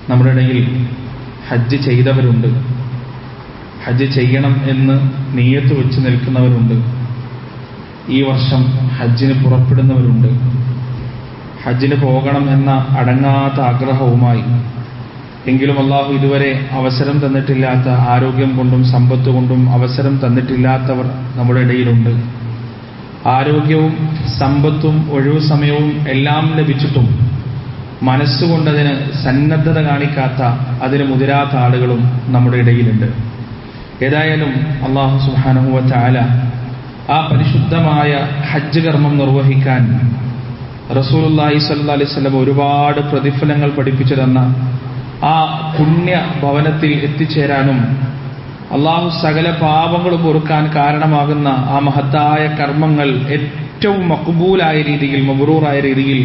നമ്മുടെ ഇടയിൽ ഹജ്ജ് ചെയ്തവരുണ്ട്, ഹജ്ജ് ചെയ്യണം എന്ന് നിയ്യത്ത് വെച്ച് നിൽക്കുന്നവരുണ്ട്, ഈ വർഷം ഹജ്ജിന് പുറപ്പെടുന്നവരുണ്ട്, ഹജ്ജിന് പോകണം എന്ന അടങ്ങാത്ത ആഗ്രഹവുമായി. എങ്കിലും അള്ളാഹു ഇതുവരെ അവസരം തന്നിട്ടില്ലാത്ത, ആരോഗ്യം കൊണ്ടും സമ്പത്ത് കൊണ്ടും അവസരം തന്നിട്ടില്ലാത്തവർ നമ്മുടെ ഇടയിലുണ്ട്. ആരോഗ്യവും സമ്പത്തും ഒഴിവു സമയവും എല്ലാം ലഭിച്ചിട്ടും മനസ്സുകൊണ്ടതിന് സന്നദ്ധത കാണിക്കാത്ത, അതിന് മുതിരാത്ത ആളുകളും നമ്മുടെ ഇടയിലുണ്ട്. ഏതായാലും അല്ലാഹു സുബ്ഹാനഹു വ തആല ആ പരിശുദ്ധമായ ഹജ്ജ് കർമ്മം നിർവഹിക്കാൻ റസൂലുള്ളാഹി സ്വല്ലല്ലാഹു അലൈഹി വസല്ലം ഒരുപാട് പ്രതിഫലങ്ങൾ പഠിപ്പിച്ചു തന്ന ആ പുണ്യ ഭവനത്തിൽ എത്തിച്ചേരാനും അള്ളാഹു സകല പാപങ്ങളും പൊറുക്കാൻ കാരണമാകുന്ന ആ മഹത്തായ കർമ്മങ്ങൾ ഏറ്റവും മഖ്ബൂലായ രീതിയിൽ, മബ്റൂറായ രീതിയിൽ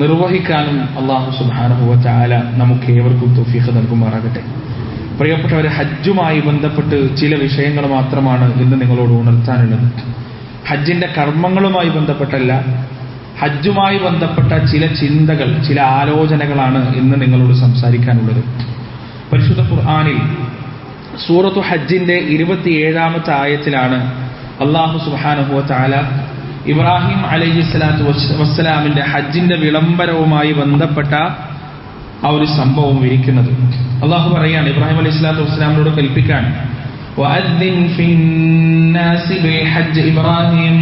നിർവഹിക്കാനും അള്ളാഹു സുബ്ഹാനഹു വ തആല നമുക്ക് ഏവർക്കും തൗഫീഖ് നൽകുമാറാകട്ടെ. പ്രിയപ്പെട്ടവരെ, ഹജ്ജുമായി ബന്ധപ്പെട്ട് ചില വിഷയങ്ങൾ മാത്രമാണ് ഇന്ന് നിങ്ങളോട് ഉണർത്താനുള്ളത്. ഹജ്ജിന്റെ കർമ്മങ്ങളുമായി ബന്ധപ്പെട്ടല്ല, ഹജ്ജുമായി ബന്ധപ്പെട്ട ചില ചിന്തകൾ, ചില ആലോചനകളാണ് ഇന്ന് നിങ്ങളോട് സംസാരിക്കാനുള്ളത്. പരിശുദ്ധ ഖുർആനിൽ സൂറത്തു ഹജ്ജിന്റെ 27-ാമത്തെ ആയത്തിലാണ് അല്ലാഹു സുബ്ഹാനഹു വ തആല ഇബ്രാഹിം അലൈഹിസ്സലാത്തു വസ്സലാമിന്റെ ഹജ്ജിന്റെ വിളംബരവുമായി ബന്ധപ്പെട്ട ആ ഒരു സംഭവം വിവരിക്കുന്നത്. അല്ലാഹു പറയാണ്, ഇബ്രാഹിം അലൈഹിസ്സലാത്തു വസ്സലാമിനോട് കൽപ്പിക്കാൻ, വഅദ്ദിൻ ഫിന്നാസി ബിൽഹജ്ജ് ഇബ്രാഹിം,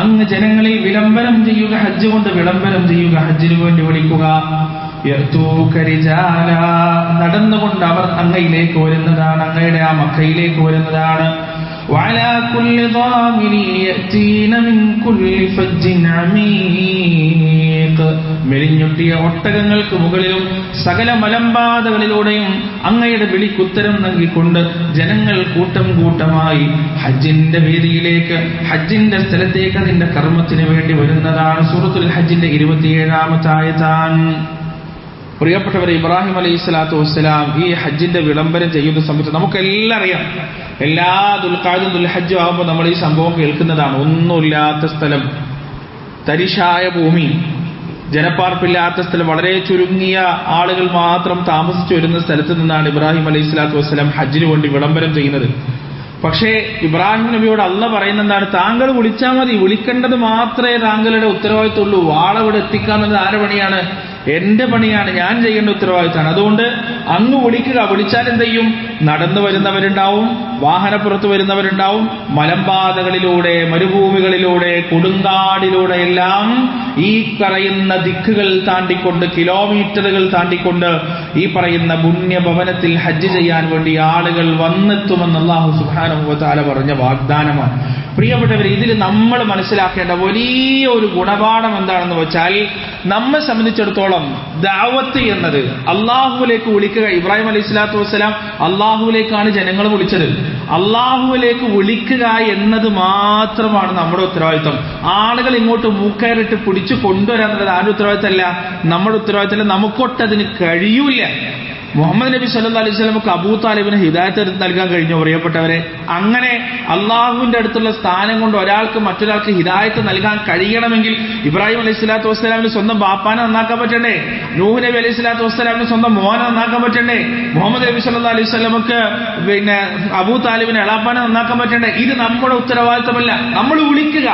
അങ്ങ് ജനങ്ങളിൽ വിളംബരം ചെയ്യുക, ഹജ്ജ് കൊണ്ട് വിളംബരം ചെയ്യുക, ഹജ്ജിനു വേണ്ടി വിളിക്കുക. യഅ്തൂക റിജാല, നടന്നുകൊണ്ട് അവർ അങ്ങയിലേക്ക് വരുന്നതാണ്, അങ്ങയുടെ ആ മക്കയിലേക്ക് വരുന്നതാണ്. വഅലാ കുല്ലി ളാമിരി യഅ്തീന മിൻ കുല്ലി ഫജ്ജിൻ അമീഖ്, മെലിഞ്ഞൊട്ടിയ ഒട്ടകങ്ങൾക്ക് മുകളിലും സകല മലമ്പാതകളിലൂടെയും അങ്ങയുടെ വിളിക്കുത്തരം നൽകിക്കൊണ്ട് ജനങ്ങൾ കൂട്ടം കൂട്ടമായി ഹജ്ജിന്റെ വേദിയിലേക്ക്, ഹജ്ജിന്റെ സ്ഥലത്തേക്ക്, അതിന്റെ കർമ്മത്തിന് വേണ്ടി വരുന്നതാണ്. സൂറത്തുൽ ഹജ്ജിന്റെ 27-ാമത്തെ ആയത്താണ്. പ്രിയപ്പെട്ടവരെ, ഇബ്രാഹിം അലൈഹിസ്സലാത്തു വസ്സലാം ഈ ഹജ്ജിന്റെ വിളംബരം ചെയ്യുന്ന സമയത്ത് നമുക്കെല്ലാം അറിയാം, എല്ലാ ദുൽഖഅദും ദുൽഹജ്ജും ആകുമ്പോൾ നമ്മൾ ഈ സംഭവം കേൾക്കുന്നതാണ്. ഒന്നുമില്ലാത്ത സ്ഥലം, തരിശായ ഭൂമി, ജനപ്പാർപ്പില്ലാത്ത സ്ഥലം, വളരെ ചുരുങ്ങിയ ആളുകൾ മാത്രം താമസിച്ചു വരുന്ന സ്ഥലത്ത് നിന്നാണ് ഇബ്രാഹിം അലൈഹിസ്സലാത്തു വസ്സലാം ഹജ്ജിന് വേണ്ടി വിളംബരം ചെയ്യുന്നത്. പക്ഷേ ഇബ്രാഹിം നബിയോട് അല്ലാഹ് പറയുന്ന എന്താണ്? താങ്കൾ വിളിച്ചാൽ മതി, വിളിക്കേണ്ടത് മാത്രമേ താങ്കളുടെ ഉത്തരവാദിത്തമുള്ളൂ. ആളവിടെ എത്തിക്കാന്നുള്ളത് ആരുടെ പണിയാണ്? എന്റെ പണിയാണ്, ഞാൻ ചെയ്യേണ്ട ഉത്തരവാദിത്തമാണ്. അതുകൊണ്ട് അങ്ങ് വിളിക്കുക. വിളിച്ചാൽ എന്ത് ചെയ്യും? നടന്നു വരുന്നവരുണ്ടാവും, വാഹനപ്പുറത്ത് വരുന്നവരുണ്ടാവും, മലമ്പാതകളിലൂടെ, മരുഭൂമികളിലൂടെ, കൊടുങ്കാടിലൂടെ എല്ലാം ഈ പറയുന്ന ദിക്കുകൾ താണ്ടിക്കൊണ്ട്, കിലോമീറ്ററുകൾ താണ്ടിക്കൊണ്ട് ഈ പറയുന്ന പുണ്യഭവനത്തിൽ ഹജ്ജ് ചെയ്യാൻ വേണ്ടി ആളുകൾ വന്നെത്തുമെന്ന് അല്ലാഹു സുബ്ഹാനഹു വ തആല പറഞ്ഞ വാഗ്ദാനമാണ്. പ്രിയപ്പെട്ടവർ, ഇതിൽ നമ്മൾ മനസ്സിലാക്കേണ്ട വലിയ ഒരു ഗുണപാഠം എന്താണെന്ന് വെച്ചാൽ, നമ്മെ സംബന്ധിച്ചിടത്തോളം ദഅവത്ത് എന്നത് അള്ളാഹുവിലേക്ക് വിളിക്കുക. ഇബ്രാഹിം അലൈഹിസ്സലാത്തു വസ്സലാം അള്ളാഹുവിലേക്കാണ് ജനങ്ങളെ വിളിച്ചത്. അള്ളാഹുവിലേക്ക് വിളിക്കുക എന്നത് മാത്രമാണ് നമ്മുടെ ഉത്തരവാദിത്വം. ആളുകൾ ഇങ്ങോട്ട് മൂക്കയറിട്ട് പിടിച്ചു കൊണ്ടുവരാന്നുള്ളത് ആരുടെ ഉത്തരവാദിത്തമല്ല, നമ്മുടെ ഉത്തരവാദിത്തമല്ല. നമുക്കൊട്ടതിന് കഴിയൂല. മുഹമ്മദ് നബി സല്ലല്ലാഹു അലൈഹി വസല്ലമക്ക് അബൂ താലിബിന് ഹിദായത്ത് നൽകാൻ കഴിഞ്ഞു. പ്രിയപ്പെട്ടവരെ, അങ്ങനെ അള്ളാഹുവിന്റെ അടുത്തുള്ള സ്ഥാനം കൊണ്ട് ഒരാൾക്ക് മറ്റൊരാൾക്ക് ഹിദായത്ത് നൽകാൻ കഴിയണമെങ്കിൽ ഇബ്രാഹിം അലൈഹിസ്സലാത്തു വസ്സലാമിന് സ്വന്തം ബാപ്പാനെ നന്നാക്കാൻ പറ്റണ്ടേ? നൂഹ് നബി അലൈഹിസ്സലാത്തു വസ്സലാമിന് സ്വന്തം മോനെ നന്നാക്കാൻ പറ്റണ്ടേ? മുഹമ്മദ് നബി സല്ലല്ലാഹു അലൈഹി വസല്ലമക്ക് അബൂ താലിബിന് എളാപ്പാനെ നന്നാക്കാൻ പറ്റണ്ടേ? ഇത് നമ്മുടെ ഉത്തരവാദിത്തമല്ല. നമ്മൾ വിളിക്കുക,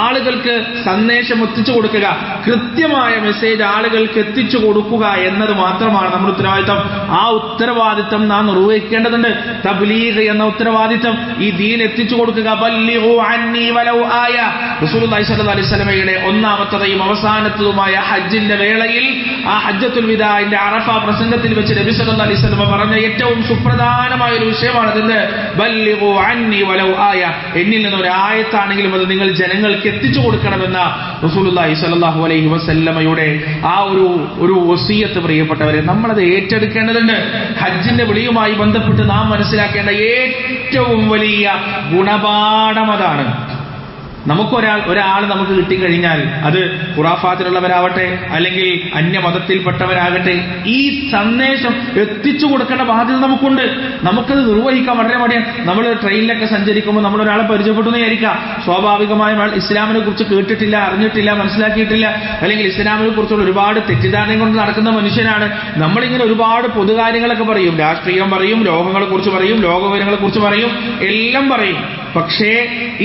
ആളുകൾക്ക് സന്ദേശം എത്തിച്ചു കൊടുക്കുക, കൃത്യമായ മെസ്സേജ് ആളുകൾക്ക് എത്തിച്ചു കൊടുക്കുക എന്നത് മാത്രമാണ് നമ്മുടെ ഉത്തരവാദിത്തം. ആ ഉത്തരവാദിത്തം നാം നിർവഹിക്കേണ്ടതുണ്ട്. തബ്ലീഗ് എന്ന ഉത്തരവാദിത്തം, ഈ ദീൻ എത്തിച്ചു കൊടുക്കുക. ബല്ലിഗു അന്നി വലൗ ആയ. റസൂലുള്ളാഹി സ്വല്ലല്ലാഹു അലൈഹി വസല്ലമയുടെ ഒന്നാമത്തതും അവസാനത്തതുമായ ഹജ്ജിന്റെ വേളയിൽ, ആ ഹജ്ജത്തുൽ വിദാഇന്റെ അറഫ പ്രസംഗത്തിൽ വെച്ച് നബി സല്ലല്ലാഹു അലൈഹി വസല്ലമ പറഞ്ഞ ഏറ്റവും സുപ്രധാനമായ ഒരു വിഷയമാണ് ഇതിന്റെ ബല്ലിഗു അന്നി വലൗ ആയ. എന്നിൽ നിന്ന് ഒരു ആയത്താണെങ്കിലും അത് നിങ്ങൾ ജനങ്ങൾക്ക് എത്തിച്ചു കൊടുക്കണമെന്ന റസൂലുള്ളാഹി സ്വല്ലല്ലാഹു അലൈഹി വസല്ലമയുടെ ആ ഒരു വസിയത്ത്, പ്രിയപ്പെട്ടവരെ, നമ്മളത് ഏറ്റെടുക്കേണ്ടതുണ്ട്. ഹജ്ജിന്റെ വിളിയുമായി ബന്ധപ്പെട്ട് നാം മനസ്സിലാക്കേണ്ട ഏറ്റവും വലിയ ഗുണപാഠം അതാണ്. ഒരാൾ നമുക്ക് കിട്ടിക്കഴിഞ്ഞാൽ അത് ഖുറാഫാത്തിലുള്ളവരാവട്ടെ അല്ലെങ്കിൽ അന്യമതത്തിൽപ്പെട്ടവരാകട്ടെ, ഈ സന്ദേശം എത്തിച്ചു കൊടുക്കേണ്ട ബാധ്യത നമുക്കുണ്ട്. നമുക്കത് നിർവഹിക്കാൻ വളരെ മടിയാണ്. നമ്മൾ ട്രെയിനിലൊക്കെ സഞ്ചരിക്കുമ്പോൾ നമ്മൾ ഒരാളെ പരിചയപ്പെട്ടു എന്ന് വിചാരിക്കാം, സ്വാഭാവികമായും ആൾ ഇസ്ലാമിനെ കുറിച്ച് കേട്ടിട്ടില്ല, അറിഞ്ഞിട്ടില്ല, മനസ്സിലാക്കിയിട്ടില്ല, അല്ലെങ്കിൽ ഇസ്ലാമിനെ കുറിച്ചുള്ള ഒരുപാട് തെറ്റിദ്ധാരണ കൊണ്ട് നടക്കുന്ന മനുഷ്യനാണ്. നമ്മളിങ്ങനെ ഒരുപാട് പൊതുകാര്യങ്ങളൊക്കെ പറയും, രാഷ്ട്രീയം പറയും, ലോകങ്ങളെ കുറിച്ച് പറയും, ലോകവിവരങ്ങളെ കുറിച്ച് പറയും, എല്ലാം പറയും. പക്ഷേ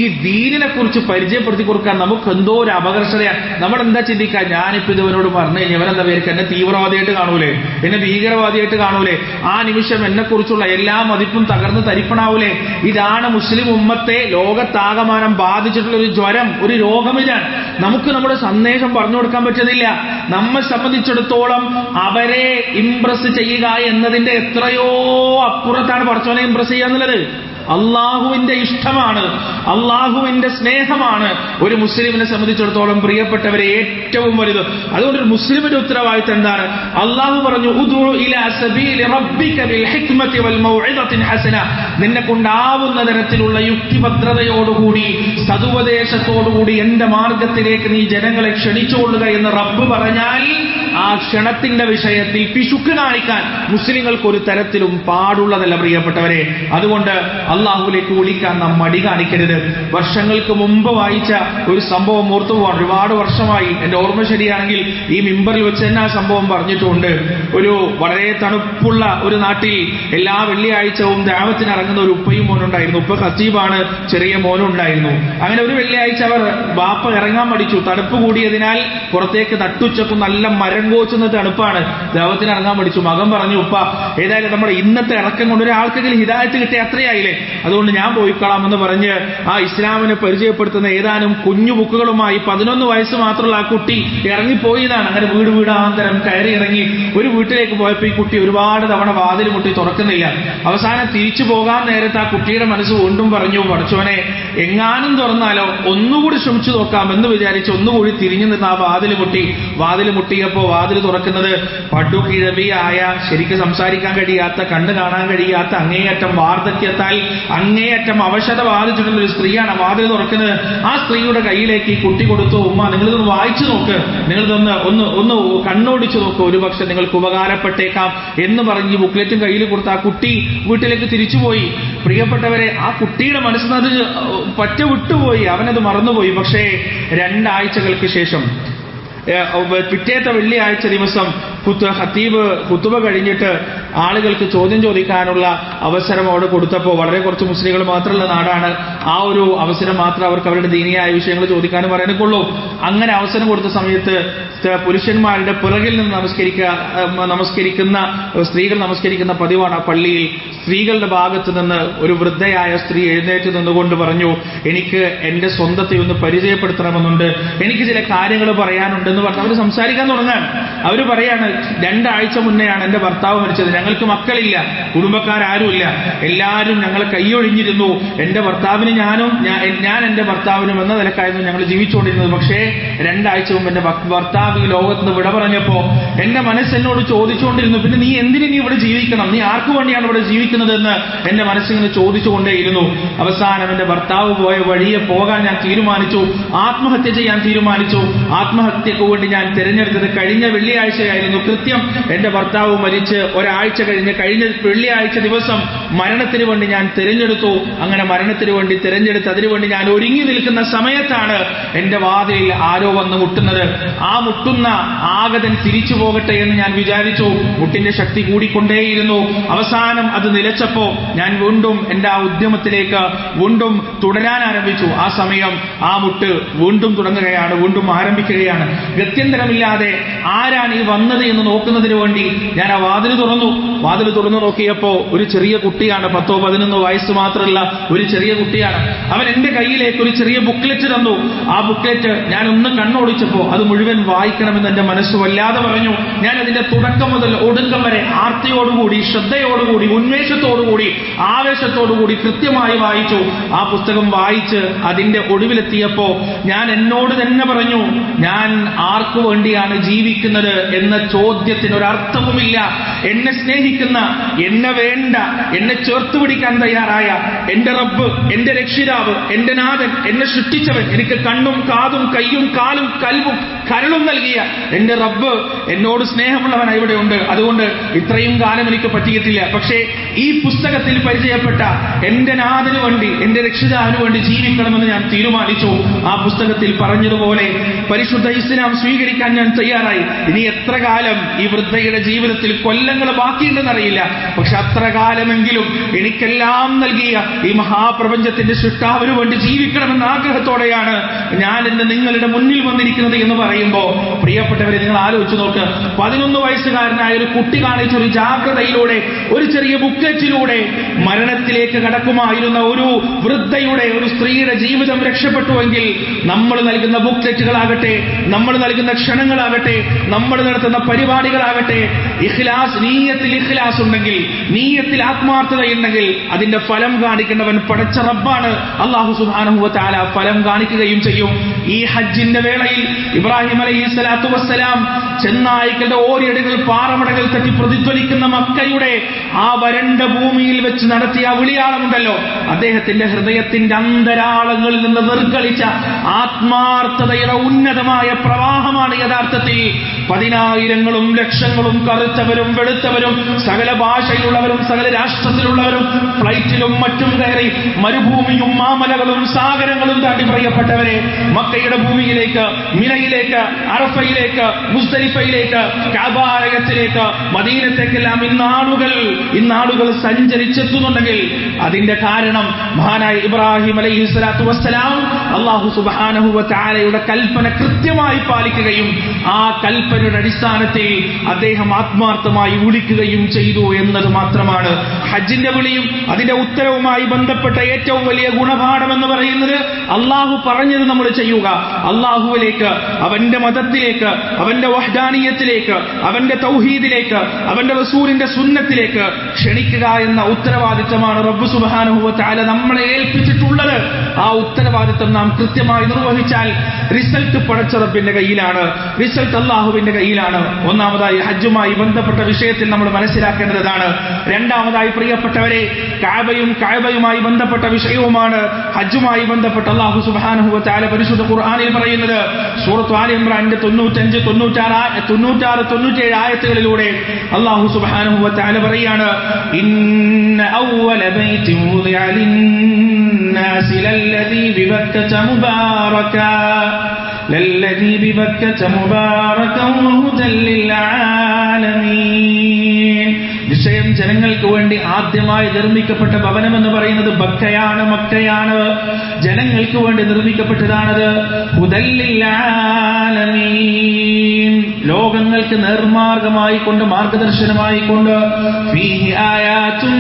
ഈ ദീനിനെ കുറിച്ച് പരിചയപ്പെടുത്തി കൊടുക്കാൻ നമുക്ക് എന്തോ ഒരു അപകർഷതയാണ്. നമ്മളെന്താ ചിന്തിക്കുക, ഞാനിപ്പോ ഇവനോട് പറഞ്ഞു കഴിഞ്ഞാൽ ഇവനെന്താ പേർക്ക് എന്നെ തീവ്രവാദിയായിട്ട് കാണൂലേ, എന്നെ ഭീകരവാദിയായിട്ട് കാണൂലേ, ആ നിമിഷം എന്നെ കുറിച്ചുള്ള എല്ലാ മതിപ്പും തകർന്ന് തരിപ്പണാവൂലേ. ഇതാണ് മുസ്ലിം ഉമ്മത്തെ ലോകത്താകമാനം ബാധിച്ചിട്ടുള്ള ഒരു ജ്വരം, ഒരു രോഗം. ഇതാണ് നമുക്ക് നമ്മുടെ സന്ദേശം പറഞ്ഞു കൊടുക്കാൻ പറ്റുന്നില്ല. നമ്മെ സംബന്ധിച്ചിടത്തോളം അവരെ ഇംപ്രസ് ചെയ്യുക എന്നതിന്റെ എത്രയോ അപ്പുറത്താണ് പടച്ചവനെ ഇംപ്രസ് ചെയ്യുക എന്നുള്ളത്. അള്ളാഹുവിന്റെ ഇഷ്ടമാണ്, അള്ളാഹുവിന്റെ സ്നേഹമാണ് ഒരു മുസ്ലിമിനെ സംബന്ധിച്ചിടത്തോളം പ്രിയപ്പെട്ടവരെ ഏറ്റവും വലുത്. അതുകൊണ്ട് ഒരു മുസ്ലിമിന്റെ ഉത്തരവാദിത്തം എന്താണ്? അള്ളാഹു പറഞ്ഞു, ഉദ്ഉ ഇലാ സബീലി റബ്ബിക ബിൽ ഹിക്മതി വൽ മൗഇദത്തിൻ ഹസന. നിന്നെ കൊണ്ടാവുന്ന തരത്തിലുള്ള യുക്തിഭദ്രതയോടുകൂടി സതുപദേശത്തോടുകൂടി എന്റെ മാർഗത്തിലേക്ക് നീ ജനങ്ങളെ ക്ഷണിച്ചുകൊള്ളുക എന്ന് റബ്ബ് പറഞ്ഞാൽ ആ ക്ഷണത്തിന്റെ വിഷയത്തിൽ പിശുക്ക് കാണിക്കാൻ മുസ്ലിങ്ങൾക്ക് ഒരു തരത്തിലും പാടുള്ളതല്ല പ്രിയപ്പെട്ടവരെ. അതുകൊണ്ട് അള്ളാഹുലേക്ക് വിളിക്കാൻ നാം മടി കാണിക്കരുത്. വർഷങ്ങൾക്ക് മുമ്പ് വായിച്ച ഒരു സംഭവം ഓർത്തു പോകാൻ ഒരുപാട് വർഷമായി. എന്റെ ഓർമ്മ ശരിയാണെങ്കിൽ ഈ മിമ്പറിൽ വെച്ച് തന്നെ ആ സംഭവം പറഞ്ഞിട്ടുണ്ട്. ഒരു വളരെ തണുപ്പുള്ള ഒരു നാട്ടിൽ എല്ലാ വെള്ളിയാഴ്ചവും ദഅവത്തിന് ഇറങ്ങുന്ന ഒരു ഉപ്പയും മോനുണ്ടായിരുന്നു. ഉപ്പ ഖത്തീബാണ്, ചെറിയ മോനും ഉണ്ടായിരുന്നു. അങ്ങനെ ഒരു വെള്ളിയാഴ്ച അവർ ബാപ്പ ഇറങ്ങാൻ മടിച്ചു. തണുപ്പ് കൂടിയതിനാൽ പുറത്തേക്ക് നട്ടുച്ചക്കും നല്ല മരം കോച്ചുന്ന തണുപ്പാണ്, ദഅവത്തിന് ഇറങ്ങാൻ മടിച്ചു. മകൻ പറഞ്ഞു, ഉപ്പ ഏതായാലും നമ്മുടെ ഇന്നത്തെ ഇറക്കം കൊണ്ട് ഒരാൾക്കെങ്കിലും ഹിദായത്ത് കിട്ടിയ അത്രയായില്ലേ, അതുകൊണ്ട് ഞാൻ പോയിക്കളാമെന്ന് പറഞ്ഞ് ആ ഇസ്ലാമിനെ പരിചയപ്പെടുത്തുന്ന ഏതാനും കുഞ്ഞു ബുക്കുകളുമായി 11 വയസ്സ് മാത്രമുള്ള ആ കുട്ടി ഇറങ്ങിപ്പോയതാണ്. അങ്ങനെ വീടാന്തരം കയറി ഇറങ്ങി ഒരു വീട്ടിലേക്ക് പോയപ്പോൾ ഈ കുട്ടി ഒരുപാട് തവണ വാതിൽ മുട്ടി തുറക്കുന്നില്ല. അവസാനം തിരിച്ചു പോകാൻ നേരത്ത് ആ കുട്ടിയുടെ മനസ്സ് വീണ്ടും പറഞ്ഞു, പടച്ചോനെ എങ്ങാനും തുറന്നാലോ, ഒന്നുകൂടി ശ്രമിച്ചു നോക്കാം എന്ന് വിചാരിച്ച് ഒന്നുകൂടി തിരിഞ്ഞു നിന്ന് ആ വാതിൽ മുട്ടിയപ്പോ വാതിൽ തുറക്കുന്നത് പടുകിഴവിയായ, ശരിക്കും സംസാരിക്കാൻ കഴിയാത്ത, കണ്ണ് കാണാൻ കഴിയാത്ത, അങ്ങേയറ്റം വാർദ്ധക്യത്താൽ അങ്ങേയറ്റം അവശത ബാധിച്ചിട്ടുള്ള ഒരു സ്ത്രീയാണ് വാതിൽ തുറക്കുന്നത്. ആ സ്ത്രീയുടെ കയ്യിലേക്ക് ഈ കുട്ടി കൊടുത്തു, ഉമ്മ നിങ്ങളിതൊന്ന് വായിച്ചു നോക്ക്, നിങ്ങളിതൊന്ന് ഒന്ന് കണ്ണോടിച്ചു നോക്ക്, ഒരുപക്ഷെ നിങ്ങൾക്ക് ഉപകാരപ്പെട്ടേക്കാം എന്ന് പറഞ്ഞ് ബുക്ക്ലെറ്റും കയ്യിൽ കൊടുത്ത് ആ കുട്ടി വീട്ടിലേക്ക് തിരിച്ചുപോയി. പ്രിയപ്പെട്ടവരെ, ആ കുട്ടിയുടെ മനസ്സിൽ അത് പറ്റ വിട്ടുപോയി, അവനത് മറന്നുപോയി. പക്ഷേ 2 ആഴ്ചകൾക്ക് ശേഷം പിറ്റേത്തെ വെള്ളിയാഴ്ച ദിവസം ഖത്തീബ് ഖുതുബ കഴിഞ്ഞിട്ട് ആളുകൾക്ക് ചോദ്യം ചോദിക്കാനുള്ള അവസരം അവിടെ കൊടുത്തപ്പോൾ, വളരെ കുറച്ച് മുസ്ലിങ്ങൾ മാത്രമുള്ള നാടാണ്, ആ ഒരു അവസരം മാത്രം അവർക്ക് അവരുടെ ദീനിയായ വിഷയങ്ങൾ ചോദിക്കാനും പറയാനൊക്കെ ഉള്ളൂ. അങ്ങനെ അവസരം കൊടുത്ത സമയത്ത് പുരുഷന്മാരുടെ പുറകിൽ നിന്ന് നമസ്കരിക്കുന്ന സ്ത്രീകൾ നമസ്കരിക്കുന്ന പതിവാണ് ആ പള്ളിയിൽ. സ്ത്രീകളുടെ ഭാഗത്ത് നിന്ന് ഒരു വൃദ്ധയായ സ്ത്രീ എഴുന്നേറ്റ് നിന്നുകൊണ്ട് പറഞ്ഞു, എനിക്ക് എന്റെ സ്വന്തത്തെ ഒന്ന് പരിചയപ്പെടുത്തണമെന്നുണ്ട്, എനിക്ക് ചില കാര്യങ്ങൾ പറയാനുണ്ടെന്ന് പറഞ്ഞ് അവർ സംസാരിക്കാൻ തുടങ്ങാൻ. അവർ പറയാണ്, 2 ആഴ്ച മുന്നെയാണ് എന്റെ ഭർത്താവ് മരിച്ചത്, ഞങ്ങൾക്ക് മക്കളില്ല, കുടുംബക്കാരും എല്ലാവരും ഞങ്ങളെ കൈയൊഴിഞ്ഞിരുന്നു. എന്റെ ഭർത്താവിന് ഞാൻ എന്റെ ഭർത്താവിനും എന്ന നിലക്കായിരുന്നു ഞങ്ങൾ ജീവിച്ചുകൊണ്ടിരുന്നത്. പക്ഷേ 2 ആഴ്ച മുമ്പ് എന്റെ ഭർത്താവ് ഈ ലോകത്ത് നിന്ന് വിട പറഞ്ഞപ്പോ എന്റെ മനസ്സെന്നോട് ചോദിച്ചുകൊണ്ടിരുന്നു, പിന്നെ നീ എന്തിനു നീ ഇവിടെ ജീവിക്കണം, നീ ആർക്കു വേണ്ടിയാണ് ഇവിടെ ജീവിക്കുന്നതെന്ന് എന്റെ മനസ്സിങ്ങനെ ചോദിച്ചുകൊണ്ടേയിരുന്നു. അവസാനം എന്റെ ഭർത്താവ് പോയ വഴിയെ പോകാൻ ഞാൻ തീരുമാനിച്ചു, ആത്മഹത്യ ചെയ്യാൻ തീരുമാനിച്ചു. ആത്മഹത്യക്ക് വേണ്ടി ഞാൻ തിരഞ്ഞെടുത്തത് കഴിഞ്ഞ വെള്ളിയാഴ്ചയായിരുന്നു. കൃത്യം എന്റെ ഭർത്താവ് മരിച്ച് ഒരാഴ്ച കഴിഞ്ഞ വെള്ളിയാഴ്ച ദിവസം മരണത്തിന് വേണ്ടി ഞാൻ തിരഞ്ഞെടുത്തു. അങ്ങനെ മരണത്തിന് വേണ്ടി തിരഞ്ഞെടുത്ത് അതിനുവേണ്ടി ഞാൻ ഒരുങ്ങി നിൽക്കുന്ന സമയത്താണ് എന്റെ വാതിലിൽ ആരോ വന്ന് മുട്ടുന്നത്. ആ മുട്ടുന്ന ആഗതൻ തിരിച്ചു പോകട്ടെ എന്ന് ഞാൻ വിചാരിച്ചു. മുട്ടിന്റെ ശക്തി കൂടിക്കൊണ്ടേയിരുന്നു. അവസാനം അത് നിലച്ചപ്പോ ഞാൻ വീണ്ടും എന്റെ ആ ഉദ്യമത്തിലേക്ക് വീണ്ടും തുടരാൻ ആരംഭിച്ചു. ആ സമയം ആ മുട്ട് വീണ്ടും തുടങ്ങുകയാണ്, വീണ്ടും ആരംഭിക്കുകയാണ്. ഗത്യന്തരമില്ലാതെ ആരാണ് ഈ വന്നത് എന്ന് നോക്കുന്നതിന് വേണ്ടി ഞാൻ ആ വാതിൽ തുറന്നു നോക്കിയപ്പോ ഒരു ചെറിയ കുട്ടിയാണ്, 10-11 വയസ്സ് മാത്രമുള്ള ഒരു ചെറിയ കുട്ടിയാണ്. അവൻ എന്റെ കയ്യിലേക്ക് ഒരു ചെറിയ ബുക്ക്ലെറ്റ് തന്നു. ആ ബുക്ക്ലെറ്റ് ഞാൻ ഒന്ന് കണ്ണോടിച്ചപ്പോ അത് മുഴുവൻ വായിക്കണമെന്ന് എന്റെ മനസ്സ് വല്ലാതെ പറഞ്ഞു. ഞാൻ അതിന്റെ തുടക്കം മുതൽ ഒടുക്കം വരെ ആർത്തിയോടുകൂടി, ശ്രദ്ധയോടുകൂടി, ഉന്മേഷത്തോടുകൂടി, ആവേശത്തോടുകൂടി കൃത്യമായി വായിച്ചു. ആ പുസ്തകം വായിച്ച് അതിന്റെ ഒടുവിലെത്തിയപ്പോ ഞാൻ എന്നോട് തന്നെ പറഞ്ഞു, ഞാൻ ആർക്കു വേണ്ടിയാണ് ജീവിക്കുന്നത് എന്ന ചോദ്യത്തിന് ഒരർത്ഥവുമില്ല. എന്നെ സ്നേഹിക്കുന്ന, എന്നെ വേണ്ട, എന്നെ ചേർത്ത് പിടിക്കാൻ തയ്യാറായ എന്റെ റബ്ബ്, എന്റെ രക്ഷിതാവ്, എന്റെ നാഥൻ, എന്നെ സൃഷ്ടിച്ചവൻ, എനിക്ക് കണ്ണും കാതും കയ്യും കാലും കൽവും കരളും നൽകിയ എന്റെ റബ്ബ് എന്നോട് സ്നേഹമുള്ളവനായി ഇവിടെ ഉണ്ട്. അതുകൊണ്ട് ഇത്രയും കാലം എനിക്ക് പറ്റിയിട്ടില്ല. പക്ഷേ ഈ പുസ്തകത്തിൽ പരിചയപ്പെട്ട എന്റെ നാഥന് വേണ്ടി, എന്റെ രക്ഷിതാവിന് വേണ്ടി ജീവിക്കണമെന്ന് ഞാൻ തീരുമാനിച്ചു. ആ പുസ്തകത്തിൽ പറഞ്ഞതുപോലെ പരിശുദ്ധ ഇസ്ലാം സ്വീകരിക്കാൻ ഞാൻ തയ്യാറായി. ഇനി എത്ര കാലം ഈ വൃദ്ധയുടെ ജീവിതത്തിൽ കൊല്ലങ്ങൾ ബാക്കിയുണ്ടെന്നറിയില്ല. പക്ഷെ അത്ര കാലമെങ്കിലും എനിക്കെല്ലാം നൽകിയ ഈ മഹാപ്രപഞ്ചത്തിന്റെ സൃഷ്ടാവിന് വേണ്ടി ജീവിക്കണമെന്ന ആഗ്രഹത്തോടെയാണ് ഞാൻ ഇന്ന് നിങ്ങളുടെ മുന്നിൽ വന്നിരിക്കുന്നത് എന്ന് പറയുമ്പോ, പ്രിയപ്പെട്ടവരെ, നിങ്ങൾ ആലോചിച്ച് നോക്ക്. 11 വയസ്സുകാരനായ ഒരു കുട്ടി കാണിച്ചൊരു ജാഗ്രതയിലൂടെ, ഒരു ചെറിയ ബുക്ക്ലെറ്റിലൂടെ മരണത്തിലേക്ക് കടക്കുമായിരുന്ന ഒരു വൃദ്ധയുടെ, ഒരു സ്ത്രീയുടെ ജീവിതം രക്ഷപ്പെട്ടുവെങ്കിൽ നമ്മൾ നൽകുന്ന ബുക്ക്ലെറ്റുകളാകട്ടെ, നമ്മൾ നൽകുന്ന ക്ഷണങ്ങളാകട്ടെ, നമ്മൾ നടത്തുന്ന പരിപാടികളാകട്ടെ, ഇഖ്ലാസ്, നീയത്തിൽ ഇഖ്ലാസ് ഉണ്ടെങ്കിൽ, നീയത്തിൽ ആത്മാർത്ഥതയുണ്ടെങ്കിൽ അതിന്റെ ഫലം കാണിക്കേണ്ടവൻ പടച്ച റബ്ബാണ്. അല്ലാഹു സുബ്ഹാനഹു വ തആല ഫലം കാണിക്കുകയും ചെയ്യും. ഈ ഹജ്ജിന്റെ വേളയിൽ ഇബ്രാഹിം അലൈഹിസ്സലാത്തു വസ്സലാം ചെന്നായ്ക്കളുടെ ഓരിയടുകൾ, പാറമടകൾ തട്ടി പ്രതിധ്വനിക്കുന്ന മക്കയുടെ ആ വരണ്ട ഭൂമിയിൽ വെച്ച് നടത്തിയ വിളിയാളമുണ്ടല്ലോ, അദ്ദേഹത്തിന്റെ ഹൃദയത്തിന്റെ അന്തരാളങ്ങളിൽ നിന്ന് നിർഗളിച്ച ആത്മാർത്ഥതയുടെ ഉന്നതമായ പ്രവാഹമാണ് യഥാർത്ഥത്തിൽ 10,000-ങ്ങളും ലക്ഷങ്ങളും കറുത്തവരും വെളുത്തവരും സകല ഭാഷയിലുള്ളവരും സകല രാഷ്ട്രത്തിലുള്ളവരും ഫ്ലൈറ്റിലും മറ്റും കയറി മരുഭൂമിയും മാമലകളും സാഗരങ്ങളും താണ്ടി പ്രിയപ്പെട്ടവരെ മക്കയുടെ ഭൂമിയിലേക്ക്, മിനയിലേക്ക്, അറഫയിലേക്ക്, മുസ്ദലിഫയിലേക്ക്, കഅബാലയത്തിലേക്ക്, മദീനത്തേക്കെല്ലാം ഇന്നാളുകൾ സഞ്ചരിച്ചെത്തുന്നുണ്ടെങ്കിൽ അതിന്റെ കാരണം മഹാനായ ഇബ്രാഹിം അലൈഹിസ്സലാത്തു വസ്സലാം അല്ലാഹു സുബ്ഹാനഹു വ തആലയുടെ കൽപ്പന കൃത്യമായി പാലിക്കുകയും ആ കൽപ്പനയുടെ അടിസ്ഥാനത്തിൽ അദ്ദേഹം ആത്മാർത്ഥമായി വിളിക്കുകയും ചെയ്തു എന്നത് മാത്രമാണ്. ഹജ്ജിന്റെ വിളിയും അതിന്റെ ഉത്തരവുമായി ബന്ധപ്പെട്ട ഏറ്റവും വലിയ ഗുണപാഠം എന്ന് പറയുന്നത് അള്ളാഹു പറഞ്ഞത് നമ്മൾ ചെയ്യുക, അള്ളാഹുവിലേക്ക്, അവന്റെ മതത്തിലേക്ക്, അവന്റെ വഹ്ദാനിയത്തിലേക്ക്, അവന്റെ തൗഹീദിലേക്ക്, അവന്റെ റസൂലിന്റെ സുന്നത്തിലേക്ക് ക്ഷണിക്കുക എന്ന ഉത്തരവാദിത്തമാണ് റബ്ബ് സുബ്ഹാനഹു വ തആല നമ്മളെ ഏൽപ്പിച്ചിട്ടുള്ളത്. ആ ഉത്തരവാദിത്തം നാം കൃത്യമായി നിർവഹിച്ചാൽ റിസൾട്ട് പടച്ച റബ്ബിന്റെ കയ്യിലാണ്, റിസൾട്ട് അള്ളാഹുവിന്റെ കയ്യിലാണ്. ഒന്നാമതായി ഹജ്ജുമായി ബന്ധപ്പെട്ട വിഷയത്തിൽ നമ്മൾ മനസ്സിലാക്കേണ്ടതാണ്. രണ്ടാമതായി പ്രിയപ്പെട്ടവരെ, കഅബയുമായി ബന്ധപ്പെട്ട വിഷയവുമാണ് ഹജ്ജുമായി ബന്ധപ്പെട്ട അല്ലാഹു സുബ്ഹാനഹു വ തആല പരിശുദ്ധ ഖുർആനിൽ പറയുന്നത്. സൂറത്ത് ആല ഇംറാന്റെ 95, 96, 97 ആയത്തുകളിലൂടെ അല്ലാഹു സുബ്ഹാനഹു വ തആല പറയാണ്, ഇന്ന അവ്വല ബൈതിൻ വുദിഅ ലിന്നാസി ലല്ലദീ ബിബക്കത മുബാറകൻ വഹുദൻ ലിൽആലമീൻ. വിഷയം ജനങ്ങൾക്ക് വേണ്ടി ആദ്യമായി നിർമ്മിക്കപ്പെട്ട ഭവനം എന്ന് പറയുന്നത് മക്കയാണ്. ജനങ്ങൾക്ക് വേണ്ടി നിർമ്മിക്കപ്പെട്ടതാണത്. ഹുദൻ ലിൽആലമീൻ, ലോകങ്ങൾക്ക് നേർമാർഗമായി കൊണ്ട്, മാർഗദർശനമായി കൊണ്ട്. ഫീഹി ആയാതുൻ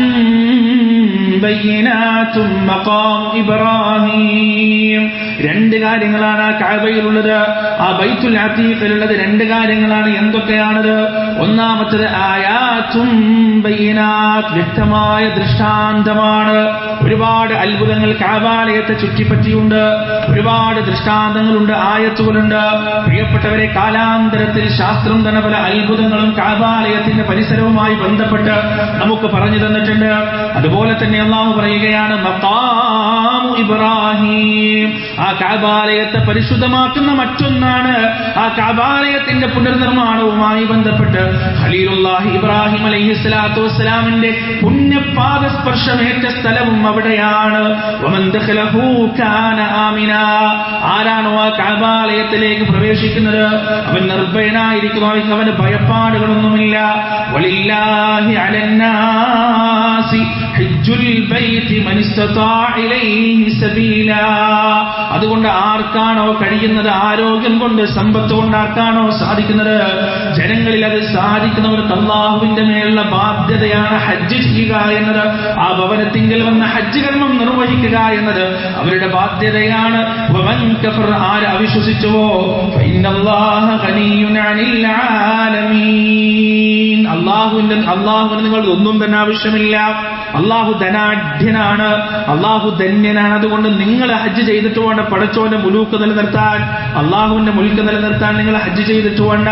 ബയ്യിനാതുൻ മഖാം ഇബ്രാഹിം. 2 കാര്യങ്ങളാണ് ആ കഅബയിലുള്ളത്, ആ ബൈത്തുൽ അതീഖിലുള്ളത്. 2 കാര്യങ്ങളാണ്. എന്തൊക്കെയാണത്? ഒന്നാമത്തേത് ആയാതുൻ ബയ്യിനാത്ത്, വ്യക്തമായ ദൃഷ്ടാന്തമാണ്. ഒരുപാട് അത്ഭുതങ്ങൾ കഅബാലയത്തെ ചുറ്റിപ്പറ്റിയുണ്ട്, ഒരുപാട് ദൃഷ്ടാന്തങ്ങളുണ്ട്, ആയത്തുകളുണ്ട്. പ്രിയപ്പെട്ടവരെ, കാലാന്തരത്തിൽ ശാസ്ത്രം തന്നെ പല അത്ഭുതങ്ങളും കഅബാലയത്തിന്റെ പരിസരവുമായി ബന്ധപ്പെട്ട് നമുക്ക് പറഞ്ഞു തന്നിട്ടുണ്ട്. അതുപോലെ തന്നെ അല്ലാഹു പറയുകയാണ്, മഖാമു ഇബ്രാഹിം, ആ കഅബാലയത്തെ പരിശുദ്ധമാക്കുന്ന മറ്റൊന്നാണ്. ആ കഅബാലയത്തിന്റെ പുനർനിർമ്മാണവുമായി ബന്ധപ്പെട്ട് ഖലീലുല്ലാഹി ഇബ്രാഹിം അലൈഹിസ്സലാത്തു വസ്സലാമിന്റെ പുണ്യപാദസ്പർശമേറ്റ സ്ഥലവും അവിടെയാണ്. വമൻ ദഖലഹു കാന ആമിന, ആരാണോ ആ കഅബാലയത്തിലേക്ക് പ്രവേശിക്കുന്നത് അവൻ നിർഭയനായിരിക്കുന്നു, അവന് ഭയപ്പാടുകളൊന്നുമില്ല. വലില്ലാഹി അലന്നാസി ഹജ്ജുൽ ബൈതി മൻ ഇസ്തതാഅ ഇലൈഹി സബീലാ. അതുകൊണ്ട് ആർക്കാണോ കഴിയുന്നത്, ആരോഗ്യം കൊണ്ട്, സമ്പത്ത് കൊണ്ട് ആർക്കാണോ സാധിക്കുന്നത്, ജനങ്ങളിൽ അത് സാധിക്കുന്നവർക്ക് അല്ലാഹുവിന്റെ മേലുള്ള ബാധ്യതയാണ് ഹജ്ജ് ചെയ്യുക എന്നത്. ആ ഭവനത്തിങ്കിൽ വന്ന ഹജ്ജ് കർമ്മം നിർവഹിക്കുക എന്നത് അവരുടെ ബാധ്യതയാണ്. വമൻ കഫർ, ആര് അവിശ്വസിച്ചുവോ, ഫഇന്നല്ലാഹ ഗനിയ്യുൻ അനിൽ ആലമീൻ, അല്ലാഹുവിന് നിങ്ങൾ ഒന്നും തന്നെ ആവശ്യമില്ല. അള്ളാഹു ധനാഢ്യനാണ്, അള്ളാഹു ധന്യനാണ്. അതുകൊണ്ട് നിങ്ങൾ ഹജ്ജ് ചെയ്തിട്ട് വേണ്ട പടച്ചോന്റെ മുലൂക്ക് നിലനിർത്താൻ, അള്ളാഹുവിന്റെ മുൽക്ക് നിലനിർത്താൻ നിങ്ങൾ ഹജ്ജ് ചെയ്തിട്ട് വേണ്ട.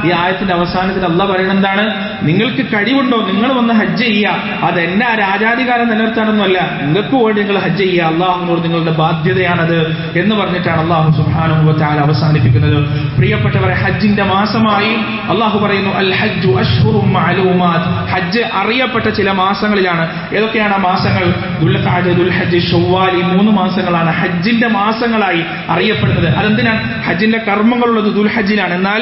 ഈ ആയത്തിന്റെ അവസാനത്തിൽ അള്ളാഹ് പറയുന്നത് എന്താണ്? നിങ്ങൾക്ക് കഴിവുണ്ടോ നിങ്ങൾ വന്ന് ഹജ്ജ് ചെയ്യുക, അതെന്നെ ആ രാജാധികാരം നിലനിർത്താനൊന്നുമല്ല, നിങ്ങൾക്ക് വേണ്ടി നിങ്ങൾ ഹജ്ജ് ചെയ്യുക, അള്ളാഹുവിനോട് നിങ്ങളുടെ ബാധ്യതയാണത് എന്ന് പറഞ്ഞിട്ടാണ് അള്ളാഹു സുബ്ഹാനഹു വ തആല അവസാനിപ്പിക്കുന്നത്. പ്രിയപ്പെട്ടവരെ, ഹജ്ജിന്റെ മാസമായി അള്ളാഹു പറയുന്നു അൽ ഹജ്ജു അശ്ഹുറും മഅലൂമാത്. ഹജ്ജ് അറിയപ്പെട്ട ചില മാസങ്ങളിലാണ്. ഏതൊക്കെയാണ് ആ മാസങ്ങൾ? ദുൽഖഅദ, ദുൽഹജ്ജ്, ശവ്വാൽ. ഈ 3 മാസങ്ങളാണ് ഹജ്ജിന്റെ മാസങ്ങളായി അറിയപ്പെടുന്നത്. അതെന്തിനാണ്? ഹജ്ജിന്റെ കർമ്മങ്ങളുള്ളത് ദുൽഹജ്ജിലാണ്. എന്നാൽ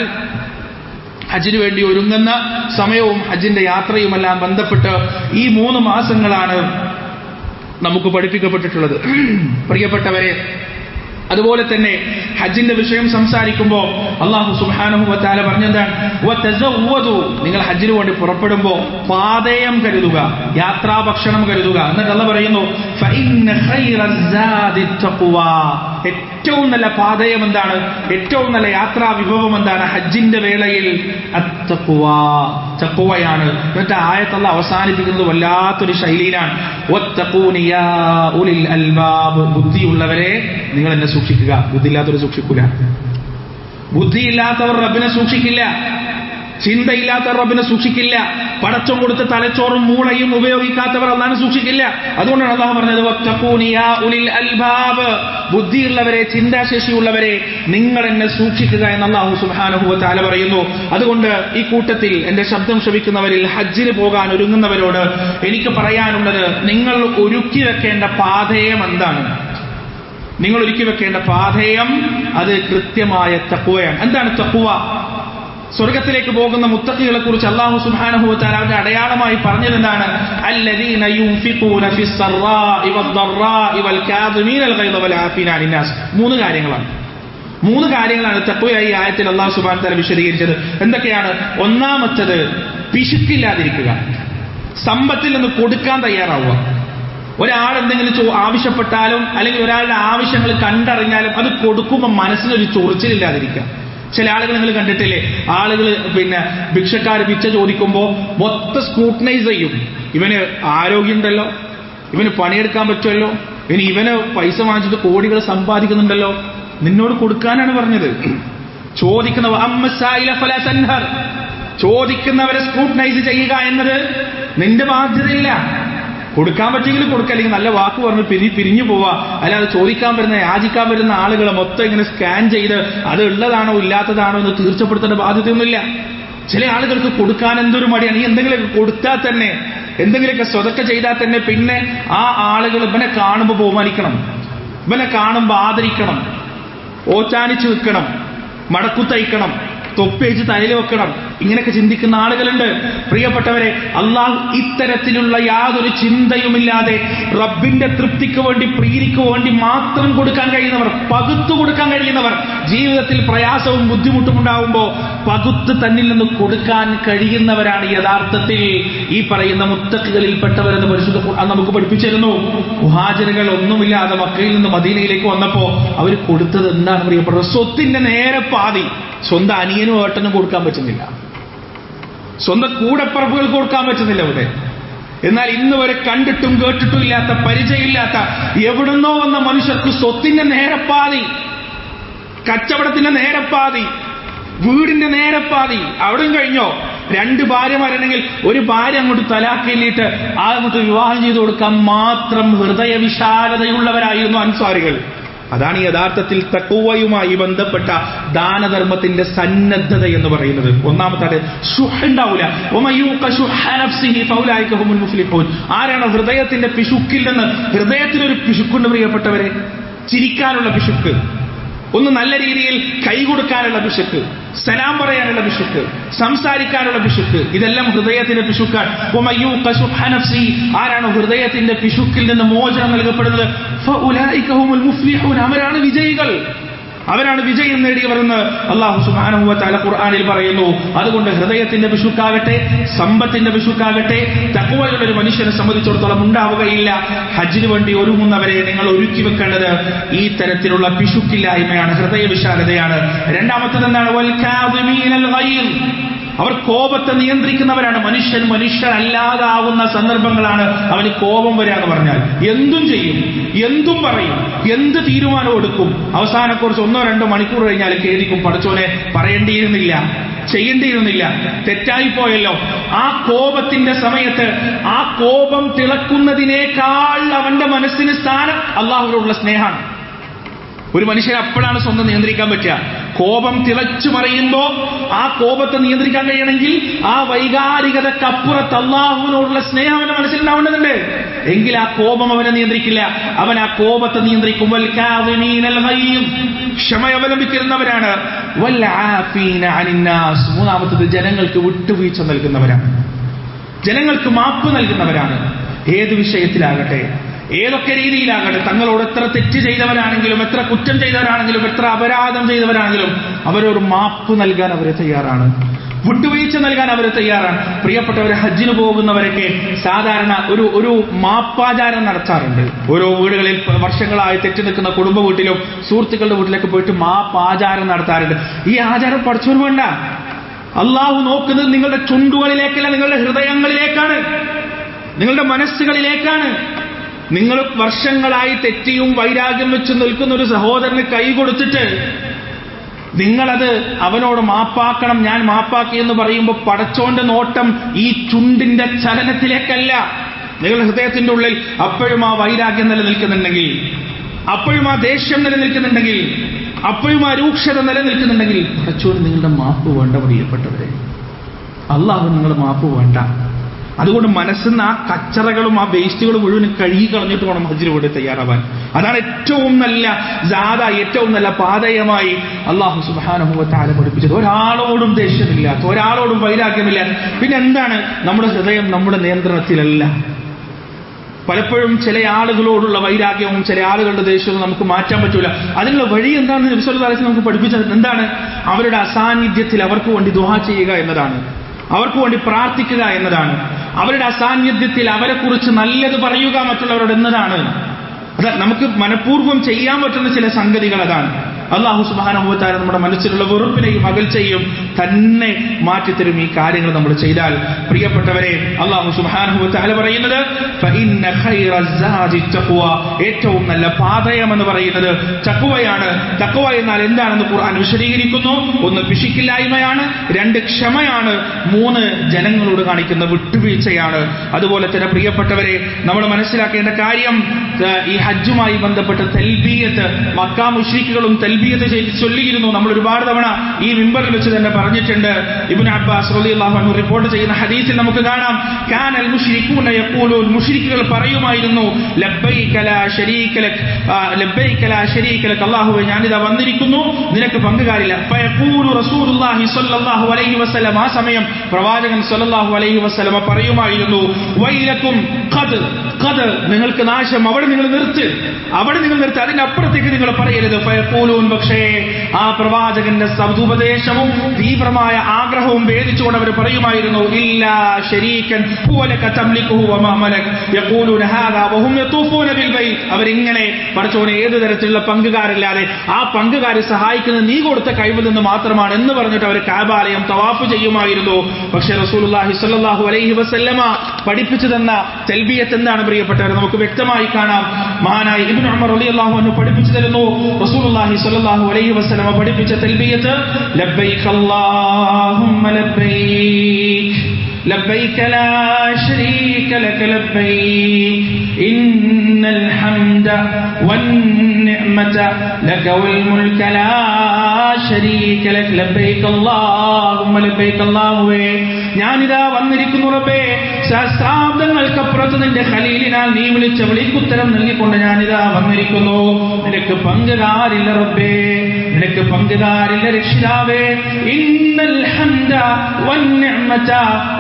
ഹജ്ജിന് വേണ്ടി ഒരുങ്ങുന്ന സമയവും ഹജ്ജിന്റെ യാത്രയുമെല്ലാം ബന്ധപ്പെട്ട് ഈ 3 മാസങ്ങളാണ് നമുക്ക് പഠിപ്പിക്കപ്പെട്ടിട്ടുള്ളത്. പ്രിയപ്പെട്ടവരെ, അതുപോലെ തന്നെ ഹജ്ജിന്റെ വിഷയം സംസാരിക്കുമ്പോൾ അല്ലാഹു സുബ്ഹാനഹു വ തആല പറഞ്ഞെന്താണ്? വതസവ്വദു, നിങ്ങൾ ഹജ്ജിന് വേണ്ടി പുറപ്പെടുമ്പോൾ പാതയം കരുതുക, യാത്രാഭക്ഷണം കരുതുക. എന്നിട്ട് അല്ലാഹു പറയുന്നു ഫഇന്ന ഖൈറസ്സാദി തഖ്വാ, ഏറ്റവും നല്ല പാതയം എന്താണ്? ഏറ്റവും നല്ല യാത്രാ വിഭവം എന്താണ്? ഹജ്ജിന്റെ വേളയിൽ അത്തഖ്വാ, തഖ്വയാണ്. എന്നിട്ട് ആയത്ത് അല്ലാഹു അവസാനിപ്പിക്കുന്നത് വല്ലാത്തൊരു ശൈലിയിലാണ്. വത്തഖൂനി യാ ഉലിൽ അൽബാബ്, ബുദ്ധിയുള്ളവരെ നിങ്ങൾ എന്നെ സൂക്ഷിക്കുക. ബുദ്ധിയില്ലാത്തവർ സൂക്ഷിക്കൂല. ബുദ്ധിയില്ലാത്തവർ റബ്ബിനെ സൂക്ഷിക്കില്ല. ചിന്തയില്ലാത്തവർ റബ്ബിനെ സൂക്ഷിക്കില്ല. പടച്ചോൻ കൊടുത്ത തലച്ചോറും മൂളയും ഉപയോഗിക്കാത്തവർ അല്ലാഹുവിനെ സൂക്ഷിക്കില്ല. അതുകൊണ്ടാണ് അല്ലാഹു പറഞ്ഞത് വത്തഖൂനി യാ ഉലിൽ അൽബാബ്, ബുദ്ധിയുള്ളവരെ, ചിന്താശേഷിയുള്ളവരെ നിങ്ങൾ എന്നെ സൂക്ഷിക്കുക എന്ന് അല്ലാഹു സുബ്ഹാനഹു വ തആല പറയുന്നു. അതുകൊണ്ട് ഈ കൂട്ടത്തിൽ എന്റെ ശബ്ദം ശ്രവിക്കുന്നവരിൽ ഹജ്ജിന് പോകാൻ ഒരുങ്ങുന്നവരോട് എനിക്ക് പറയാനുള്ളത്, നിങ്ങൾ ഒരുക്കി വെക്കേണ്ട പാഥേയം എന്താണ്? നിങ്ങൾ ഒരുക്കി വെക്കേണ്ട പാഥേയം അത് കൃത്യമായ തഖ്വയാണ്. എന്താണ് തഖ്വ? സ്വർഗത്തിലേക്ക് പോകുന്ന മുത്തഖികളെ കുറിച്ച് അല്ലാഹു സുബ്ഹാനഹു വ തആല അവരുടെ അടയാളമായി പറഞ്ഞത് എന്താണ്? അല്ലദീന യുൻഫിഖൂന ഫിസ്സറാഇ വദ്ദറാഇ വൽകാദിമീനൽ ഗൈദ വൽആഫീന അനിന്നാസ്. 3 കാര്യങ്ങളാണ്. 3 കാര്യങ്ങളാണ് തഖ്വയായി ആയത്തിൽ അല്ലാഹു സുബ്ഹാനഹു വ തആല വിശദീകരിച്ചത്. എന്തൊക്കെയാണ്? ഒന്നാമത്തേത് പിശുക്കില്ലാതിരിക്കുക, സമ്പത്തിൽ നിന്ന് കൊടുക്കാൻ തയ്യാറാവുക. ഒരാൾ എന്തെങ്കിലും ആവശ്യപ്പെട്ടാലും അല്ലെങ്കിൽ ഒരാളുടെ ആവശ്യങ്ങൾ കണ്ടറിഞ്ഞാലും അത് കൊടുക്കുമ്പോൾ മനസ്സിനൊരു ചൊറിച്ചിലില്ലാതിരിക്കുക. ചില ആളുകൾ നിങ്ങൾ കണ്ടിട്ടില്ലേ? ആളുകൾ ഭിക്ഷക്കാർ ഭിക്ഷ ചോദിക്കുമ്പോൾ മൊത്തം സ്ക്രൂട്ടനൈസ് ചെയ്യും. ഇവന് ആരോഗ്യമുണ്ടല്ലോ, ഇവന് പണിയെടുക്കാൻ പറ്റുമല്ലോ, ഇവന് പൈസ വാങ്ങിച്ചിട്ട് കോടികൾ സമ്പാദിക്കുന്നുണ്ടല്ലോ, നിന്നോട് കൊടുക്കാനാണ് പറഞ്ഞത്. ചോദിക്കുന്നവരെ സ്ക്രൂട്ടനൈസ് ചെയ്യുക എന്നത് നിന്റെ ബാധ്യതയില്ല. കൊടുക്കാൻ പറ്റെങ്കിൽ കൊടുക്കുക, അല്ലെങ്കിൽ നല്ല വാക്ക് പറഞ്ഞ് പിരിഞ്ഞു പോവാ. അല്ലാതെ ചോദിക്കാൻ വരുന്ന, യാചിക്കാൻ വരുന്ന ആളുകളെ മൊത്തം ഇങ്ങനെ സ്കാൻ ചെയ്ത് അത് ഉള്ളതാണോ ഇല്ലാത്തതാണോ എന്ന് തീർച്ചപ്പെടുത്തേണ്ട ബാധ്യതയൊന്നുമില്ല. ചില ആളുകൾക്ക് കൊടുക്കാൻ എന്തൊരു മടിയാണ്. ഈ എന്തെങ്കിലുമൊക്കെ കൊടുത്താൽ തന്നെ, എന്തെങ്കിലുമൊക്കെ സ്വതക്ക ചെയ്താൽ തന്നെ പിന്നെ ആ ആളുകൾ ഇവനെ കാണുമ്പോൾ ബഹുമാനിക്കണം, ഇവനെ കാണുമ്പോൾ ആദരിക്കണം, ഓച്ചാനിച്ച് നിൽക്കണം, മടക്കുത്തയക്കണം, തൊപ്പേച്ച് തലയിൽ വെക്കണം. ഇങ്ങനെയൊക്കെ ചിന്തിക്കുന്ന ആളുകളുണ്ട്. പ്രിയപ്പെട്ടവരെ, അള്ളാഹു ഇത്തരത്തിലുള്ള യാതൊരു ചിന്തയുമില്ലാതെ റബ്ബിന്റെ തൃപ്തിക്ക് വേണ്ടി, പ്രീതിക്ക് വേണ്ടി മാത്രം കൊടുക്കാൻ കഴിയുന്നവർ, പകുത്തു കൊടുക്കാൻ കഴിയുന്നവർ, ജീവിതത്തിൽ പ്രയാസവും ബുദ്ധിമുട്ടും ഉണ്ടാവുമ്പോൾ പകുത്ത് തന്നിൽ നിന്ന് കൊടുക്കാൻ കഴിയുന്നവരാണ് യഥാർത്ഥത്തിൽ ഈ പറയുന്ന മുത്തഖികളിൽപ്പെട്ടവരെന്ന് പരിശുദ്ധ ഖുർആൻ നമുക്ക് പഠിപ്പിച്ചിരുന്നു. മുഹാജിറുകൾ ഒന്നുമില്ലാതെ മക്കയിൽ നിന്ന് മദീനയിലേക്ക് വന്നപ്പോ അവർ കൊടുത്തത് എന്താണ് പ്രിയപ്പെട്ടത്? സ്വത്തിന്റെ നേരെ പാതി സ്വന്തം അനിയനും ഏട്ടനും കൊടുക്കാൻ പറ്റുന്നില്ല, സ്വന്തം കൂടപ്പറപ്പുകൾക്ക് കൊടുക്കാൻ പറ്റുന്നില്ല ഇവിടെ. എന്നാൽ ഇന്ന് വരെ കണ്ടിട്ടും കേട്ടിട്ടും ഇല്ലാത്ത, പരിചയമില്ലാത്ത എവിടുന്നോ വന്ന മനുഷ്യർക്ക് സ്വത്തിന്റെ നേരപ്പാതി, കച്ചവടത്തിന്റെ നേരപ്പാതി, വീടിന്റെ നേരപ്പാതി, അവിടെയും കഴിഞ്ഞോ? 2 ഭാര്യമാരുണ്ടെങ്കിൽ ഒരു ഭാര്യ അങ്ങോട്ട് തലാക്കില്ലിട്ട് അങ്ങോട്ട് വിവാഹം ചെയ്തു കൊടുക്കാൻ മാത്രം ഹൃദയവിശാലതയുള്ളവരായിരുന്നു അൻസാരികൾ. അതാണ് യഥാർത്ഥത്തിൽ തഖ്വയുമായി ബന്ധപ്പെട്ട ദാനധർമ്മത്തിന്റെ സന്നദ്ധത എന്ന് പറയുന്നത്. ഒന്നാമത്തെ ശുഹ്ണ്ടാവില്ല. ആരാണ് ഹൃദയത്തിന്റെ പിശുക്കിൽ നിന്ന്? ഹൃദയത്തിനൊരു പിശുക്കുണ്ട് പ്രിയപ്പെട്ടവരെ. ചിരിക്കാനുള്ള പിശുക്ക്, ഒന്ന് നല്ല രീതിയിൽ കൈ കൊടുക്കാനുള്ള പിശുക്ക്, സലാം പറയാനുള്ള പിശുക്ക്, സംസാരിക്കാനുള്ള പിശുക്ക്, ഇതെല്ലാം ഹൃദയത്തിന്റെ പിശുക്കാണ്. ആരാണ് ഹൃദയത്തിന്റെ പിശുക്കിൽ നിന്ന് മോചനം നൽകപ്പെടുന്നത്? അവരാണ് വിജയികൾ, അവരാണ് വിജയം നേടിയവരെന്ന് അല്ലാഹു സുബ്ഹാനഹു വ തആല ഖുർആനിൽ പറയുന്നു. അതുകൊണ്ട് ഹൃദയത്തിന്റെ പിശുക്കാകട്ടെ, സമ്പത്തിന്റെ പിശുക്കാകട്ടെ, തഖ്വയുള്ള ഒരു മനുഷ്യനെ സംബന്ധിച്ചിടത്തോളം ഉണ്ടാവുകയില്ല. ഹജ്ജിന് വേണ്ടി ഒരുങ്ങുന്നവരെ നിങ്ങൾ ഒരുക്കി വെക്കേണ്ടത് ഈ തരത്തിലുള്ള പിശുക്കില്ലായ്മയാണ്, ഹൃദയ വിശാലതയാണ്. രണ്ടാമത്തേത് എന്താണ്? വൽ കാദിമീനൽ ഗൈർ, അവർ കോപത്തെ നിയന്ത്രിക്കുന്നവരാണ്. മനുഷ്യരല്ലാതാവുന്ന സന്ദർഭങ്ങളാണ് അവന് കോപം വരിക എന്ന് പറഞ്ഞാൽ എന്തും ചെയ്യും, എന്തും പറയും, എന്ത് തീരുമാനം എടുക്കും. അവസാനക്കുറിച്ച് 1-2 മണിക്കൂർ കഴിഞ്ഞാൽ ഖേദിക്കും, പടച്ചോനെ പറയേണ്ടിയിരുന്നില്ല, ചെയ്യേണ്ടിയിരുന്നില്ല, തെറ്റായിപ്പോയല്ലോ. ആ കോപത്തിന്റെ സമയത്ത് ആ കോപം തിളക്കുന്നതിനേക്കാൾ അവന്റെ മനസ്സിന് സ്ഥാനം അള്ളാഹുവിനോടുള്ള സ്നേഹമാണ്. ഒരു മനുഷ്യനെ അപ്പോഴാണ് സ്വന്തം നിയന്ത്രിക്കാൻ പറ്റുക. കോപം തിളച്ചു മറിയുമ്പോ ആ കോപത്തെ നിയന്ത്രിക്കാൻ കഴിയണമെങ്കിൽ ആ വൈകാരികതക്കപ്പുറത്ത് അള്ളാഹുവിനോടുള്ള സ്നേഹം അവന്റെ മനസ്സിലുണ്ടാവേണ്ടതുണ്ട്. എങ്കിൽ ആ കോപം അവനെ നിയന്ത്രിക്കില്ല, അവൻ ആ കോപത്തെ നിയന്ത്രിക്കും. ക്ഷമ അവലംബിക്കുന്നവരാണ്. മൂന്നാമത്തത് ജനങ്ങൾക്ക് വിട്ടുവീഴ്ച നൽകുന്നവരാണ്, ജനങ്ങൾക്ക് മാപ്പ് നൽകുന്നവരാണ്. ഏത് വിഷയത്തിലാകട്ടെ, ഏതൊക്കെ രീതിയിലാകട്ടെ, തങ്ങളോട് എത്ര തെറ്റ് ചെയ്തവരാണെങ്കിലും, എത്ര കുറ്റം ചെയ്തവരാണെങ്കിലും, എത്ര അപരാധം ചെയ്തവരാണെങ്കിലും അവരോട് മാപ്പ് നൽകാൻ അവർ തയ്യാറാണ്, വിട്ടുവീഴ്ച നൽകാൻ അവർ തയ്യാറാണ്. പ്രിയപ്പെട്ടവരെ, ഹജ്ജിന് പോകുന്നവരൊക്കെ സാധാരണ ഒരു മാപ്പാചാരം നടത്താറുണ്ട്. ഓരോ വീടുകളിൽ വർഷങ്ങളായി തെറ്റി നിൽക്കുന്ന കുടുംബ വീട്ടിലും സുഹൃത്തുക്കളുടെ വീട്ടിലൊക്കെ പോയിട്ട് മാപ്പാചാരം നടത്താറുണ്ട്. ഈ ആചാരം പഠിച്ചവർ വേണ്ട. അള്ളാഹു നോക്കുന്നത് നിങ്ങളുടെ ചുണ്ടുകളിലേക്കല്ല, നിങ്ങളുടെ ഹൃദയങ്ങളിലേക്കാണ്, നിങ്ങളുടെ മനസ്സുകളിലേക്കാണ്. നിങ്ങൾ വർഷങ്ങളായി തെറ്റിയും വൈരാഗ്യം വെച്ച് നിൽക്കുന്ന ഒരു സഹോദരന് കൈ കൊടുത്തിട്ട് നിങ്ങളത് അവനോട് മാപ്പാക്കണം, ഞാൻ മാപ്പാക്കി എന്ന് പറയുമ്പോൾ പടച്ചോന്റെ നോട്ടം ഈ ചുണ്ടിന്റെ ചലനത്തിലേക്കല്ല, നിങ്ങളുടെ ഹൃദയത്തിന്റെ ഉള്ളിൽ അപ്പോഴും ആ വൈരാഗ്യം നിലനിൽക്കുന്നുണ്ടെങ്കിൽ, അപ്പോഴും ആ ദേഷ്യം നിലനിൽക്കുന്നുണ്ടെങ്കിൽ, അപ്പോഴും ആ രൂക്ഷത നിലനിൽക്കുന്നുണ്ടെങ്കിൽ പടച്ചോന് നിങ്ങളുടെ മാപ്പ് വേണ്ട. പ്രിയപ്പെട്ടവരെ, അള്ളാഹു നിങ്ങൾ മാപ്പ് വേണ്ട. അതുകൊണ്ട് മനസ്സിന്ന് ആ കച്ചറകളും ആ വേസ്റ്റുകളും മുഴുവൻ കഴുകി കളഞ്ഞിട്ട് വേണം ഹജ്ജിന് വേണ്ടി തയ്യാറാവാൻ. അതാണ് ഏറ്റവും നല്ല ജാഥ, ഏറ്റവും നല്ല പാതയമായി അള്ളാഹു സുബ്ഹാനഹു വ തആല പഠിപ്പിച്ചത്. ഒരാളോടും ദേഷ്യമില്ലാത്ത, ഒരാളോടും വൈരാഗ്യമില്ല. പിന്നെ എന്താണ്? നമ്മുടെ ഹൃദയം നമ്മുടെ നിയന്ത്രണത്തിലല്ല. പലപ്പോഴും ചില ആളുകളോടുള്ള വൈരാഗ്യവും ചില ആളുകളുടെ ദേഷ്യവും നമുക്ക് മാറ്റാൻ പറ്റൂല. അതിനുള്ള വഴി എന്താണെന്ന് നബി സല്ലല്ലാഹു അലൈഹി വസല്ലം നമുക്ക് പഠിപ്പിച്ചത് എന്താണ്? അവരുടെ അസാന്നിധ്യത്തിൽ അവർക്ക് വേണ്ടി ദുആ ചെയ്യുക എന്നതാണ്, അവർക്ക് വേണ്ടി പ്രാർത്ഥിക്കുക എന്നതാണ്, അവരുടെ അസാന്നിധ്യത്തിൽ അവരെ കുറിച്ച് നല്ലത് പറയുക മറ്റുള്ളവരോട് എന്നതാണ്. അത് നമുക്ക് മനഃപൂർവ്വം ചെയ്യാൻ പറ്റുന്ന ചില സംഗതികൾ അതാണ്. അല്ലാഹു സുബ്ഹാനഹു വ തആല നമ്മുടെ മനസ്സിലുള്ള വെറുപ്പിനെയും അകൽച്ചയും തന്നെ മാറ്റിത്തരും ഈ കാര്യങ്ങൾ നമ്മൾ ചെയ്താൽ. പ്രിയപ്പെട്ടവരെ, അല്ലാഹു സുബ്ഹാനഹു വ തആല പറയുന്നത് ഫഇന്ന ഖൈറസ്സാദി തഖ്വ, ഏറ്റവും നല്ല പാതയം എന്ന് പറയുന്നത് തഖ്വയാണ്. തഖ്വ എന്നാൽ എന്താണെന്ന് ഖുർആൻ വിശദീകരിക്കുന്നു. 1 പിശുക്കില്ലായ്മയാണ്, 2 ക്ഷമയാണ്, 3 ജനങ്ങളോട് കാണിക്കുന്ന വിട്ടുവീഴ്ചയാണ്. അതുപോലെ തന്നെ പ്രിയപ്പെട്ടവരെ, നമ്മൾ മനസ്സിലാക്കേണ്ട കാര്യം, ഈ ഹജ്ജുമായി ബന്ധപ്പെട്ട തൽബിയത്ത്, മക്ക മുശ്രിക്കുകളും തൽബിയത്ത് ചൊല്ലിയിരുന്നു. നമ്മൾ ഒരുപാട് തവണ ഈ മിമ്പറിൽ വെച്ച് തന്നെ പറഞ്ഞിട്ടുണ്ട്. ഇബ്നു അബ്ബാസ് റളിയല്ലാഹു അൻഹു റിപ്പോർട്ട് ചെയ്യുന്ന ഹദീസിൽ നമുക്ക് കാണാം, കാനൽ മുശ്രികൂന യഖൂലൂൻ, മുശ്രിക്കുകൾ പറയുമായിരുന്നു, ലബ്ബൈക ലാ ശരീക ലക്, ലബ്ബൈക ലാ ശരീക ലക്, അല്ലാഹുവേ ഞാനിതാ വന്നിരിക്കുന്നു, നിനക്ക് പങ്കുകാരില്ല. ഫയഖൂലു റസൂലുള്ളാഹി സ്വല്ലല്ലാഹു അലൈഹി വസല്ലം, ആ സമയം പ്രവാചകൻ സ്വല്ലല്ലാഹു അലൈഹി വസല്ലം പറയുമായിരുന്നു, വൈലക്കും ഖദ്, ഖദ്, നിങ്ങൾക്ക് നാശം, അവിടെ നിങ്ങൾ നിർത്ത്, അവിടെ നിങ്ങൾ നിർത്ത്, അതിന്റെ അപ്പുറത്തേക്ക് നിങ്ങൾ പറയരുത്. ഫയഖൂലൂൻ, പക്ഷേ ആ പ്രവാചകന്റെ സദുപദേശവും തീവ്രമായ ആഗ്രഹവും ഭേദിച്ചുകൊണ്ട് അവർ പറയുമായിരുന്നു, ഇല്ലാ ശരീകൻ ഹുവ ലക തംലികുഹു വമാ മലക് യഖൂലൂന ഹാദാ വഹും യതൂഫൂന ബിൽ ബൈത്ത്, അവരിങ്ങനെ പടച്ചോനെ ഏത് തരത്തിലുള്ള പങ്കുകാരില്ലാതെ ആ പങ്കുകാരെ സഹായിക്കുന്നത് നീ കൊടുത്ത കഴിവിൽ നിന്ന് മാത്രമാണ് എന്ന് പറഞ്ഞിട്ട് അവർ കഅബാലയം തവാഫ് ചെയ്യുമായിരുന്നു. പക്ഷേ റസൂലുള്ളാഹി സ്വല്ലല്ലാഹു അലൈഹി വസല്ലമ പഠിപ്പിച്ചു തന്ന തൽബിയത്ത് എന്താണ് പ്രിയപ്പെട്ടവരെ? നമുക്ക് വ്യക്തമായി കാണാം. മഹാനായ ഇബ്നു ഉമർ റളിയല്ലാഹു അൻഹു പഠിപ്പിച്ചു തരുന്നു, റസൂലുള്ളാഹി സ്വല്ലല്ലാഹു അലൈഹി വസല്ലമ പഠിപ്പിച്ച തൽബിയത്ത്, ലബ്ബൈക അല്ലാഹുമ്മ ലബ്ബൈക, ലബ്ബൈക ലാ ശരീക ലക ലബ്ബൈക, ഇന്നൽ ഹംദ വന്നിഅമത ലക വൽ മുൽക ലാ ശരീക ലക, ലബ്ബൈക അല്ലാഹുമ്മ ലബ്ബൈക, അല്ലാഹുവേ ഞാനിതാ വന്നിരിക്കുന്നു റബ്ബേ, സഹസ്രാബ്ദങ്ങൾക്കപ്പുറത്ത് നിന്റെ ഖലീലിനാൽ നീ വിളിച്ച വിളിക്കുത്തരം നൽകിക്കൊണ്ട് ഞാനിതാ വന്നിരിക്കുന്നു. നിനക്ക് പങ്കുകാരില്ല റബ്ബേ, നിനക്ക് പങ്കുകാരില്ല രക്ഷിതാവേ. ഇന്നൽ ഹംദ വന്നിഅമത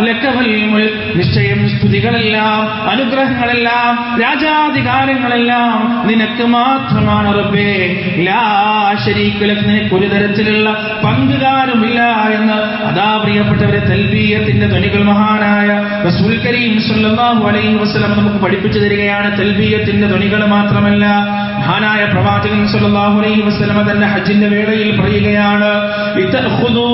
ലക വൽ മുൽക്, നിശ്ചയം സ്തുതികളെല്ലാം അനുഗ്രഹങ്ങളെല്ലാം രാജാധികാരങ്ങളെല്ലാം നിനക്ക് മാത്രമാണ് റബ്ബേ. ലാ ശരീക ലക, നിനക്ക് ഒരു തരത്തിലുള്ള പങ്കുകാരുമില്ല എന്ന്. അതാ പ്രിയപ്പെട്ടവരെ, തൽബിയത്തിന്റെ ധ്വനികൾ മഹാനായ റസൂൽ കരീം സല്ലല്ലാഹു അലൈഹി വസല്ലം നമുക്ക് പഠിപ്പിച്ചു തരികയാണ്. തൽബിയത്തിന്റെ ധ്വനികൾ മാത്രമല്ല, മഹാനായ പ്രവാചകൻ സല്ലല്ലാഹു അലൈഹി വസല്ലം തന്റെ ഹജ്ജിന്റെ വേളയിൽ പറയുകയാണ്, ഇതഖുദൂ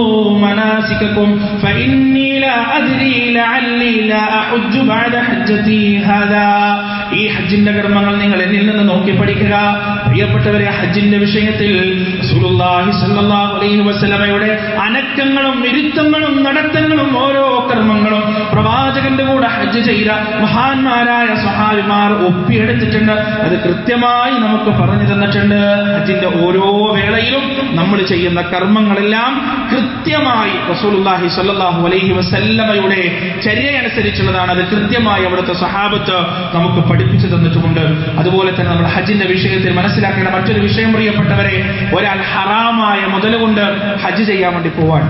മനാസികകും ഫഇന്നി ലാ അദ്രി ലഅല്ലി ലാ അഹുജ്ജു ബഅദ ഹജ്ജതി ഹാദാ. ഈ ഹജ്ജിന്റെ കർമ്മങ്ങൾ നിങ്ങൾ എന്നിൽ നിന്ന് നോക്കി പഠിക്കുക. പ്രിയപ്പെട്ടവരെ, ഹജ്ജിന്റെ വിഷയത്തിൽ റസൂലുള്ളാഹി സ്വല്ലല്ലാഹു അലൈഹി വസല്ലമയുടെ അനക്കങ്ങളും ഇരുത്തങ്ങളും നടത്തങ്ങളും ഓരോ കർമ്മങ്ങളും പ്രവാചകന്റെ കൂടെ ഹജ്ജ് ചെയ്ത മഹാന്മാരായ സ്വഹാബിമാർ ഒപ്പിയെടുത്തിട്ടുണ്ട്. അത് കൃത്യമായി നമുക്ക് പറഞ്ഞു തന്നിട്ടുണ്ട്. ഹജ്ജിന്റെ ഓരോ വേളയിലും നമ്മൾ ചെയ്യുന്ന കർമ്മങ്ങളെല്ലാം കൃത്യമായി റസൂലുള്ളാഹി സ്വല്ലല്ലാഹു അലൈഹി വസല്ലമയുടെ ചര്യയനുസരിച്ചുള്ളതാണ്. അത് കൃത്യമായി അവിടുത്തെ സ്വഹാബത്ത് നമുക്ക് പഠിപ്പിച്ചു തന്നിട്ടുമുണ്ട്. അതുപോലെ തന്നെ നമ്മൾ ഹജ്ജിന്റെ വിഷയത്തിൽ മനസ്സിലാക്കേണ്ട മറ്റൊരു വിഷയം, പ്രിയപ്പെട്ടവരെ, ഒരാൾ ഹറാമായ മുതൽ കൊണ്ട് ഹജ്ജ് ചെയ്യാൻ വേണ്ടി പോവാൻ,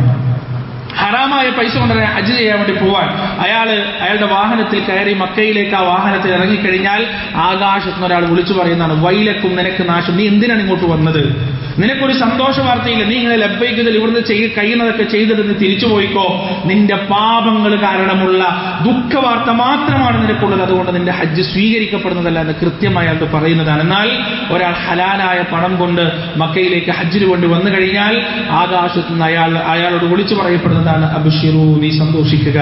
ഹറാമായ പൈസ കൊണ്ട് ഹജ്ജ് ചെയ്യാൻ വേണ്ടി പോവാൻ അയാളുടെ വാഹനത്തിൽ കയറി മക്കയിലേക്ക് ആ വാഹനത്തിൽ ഇറങ്ങിക്കഴിഞ്ഞാൽ ആകാശത്തുനിന്ന് ഒരാൾ വിളിച്ചു പറയുന്നതാണ്, വൈലക്കും നിനക്ക് നാശം, നീ എന്തിനാണ് ഇങ്ങോട്ട് വന്നത്? നിനക്കൊരു സന്തോഷ വാർത്തയില്ല, നീ ഇങ്ങനെ ലബ്ബൈക്കതിൽ ഇവിടുന്ന് കഴിയുന്നതൊക്കെ ചെയ്തിട്ട് തിരിച്ചു പോയിക്കോ. നിന്റെ പാപങ്ങൾ കാരണമുള്ള ദുഃഖവാർത്ത മാത്രമാണ് നിനക്കുള്ളത്, അതുകൊണ്ട് നിന്റെ ഹജ്ജ് സ്വീകരിക്കപ്പെടുന്നതല്ല എന്ന് കൃത്യമായി അയാൾക്ക് പറയുന്നതാണ്. എന്നാൽ ഒരാൾ ഹലാലായ പണം കൊണ്ട് മക്കയിലേക്ക് ഹജ്ജിന് കൊണ്ട് വന്നു കഴിഞ്ഞാൽ ആകാശത്തുനിന്ന് അയാളോട് വിളിച്ചു പറയപ്പെടുന്നതാണ്, അബ്ശിറൂ, നീ സന്തോഷിക്കുക,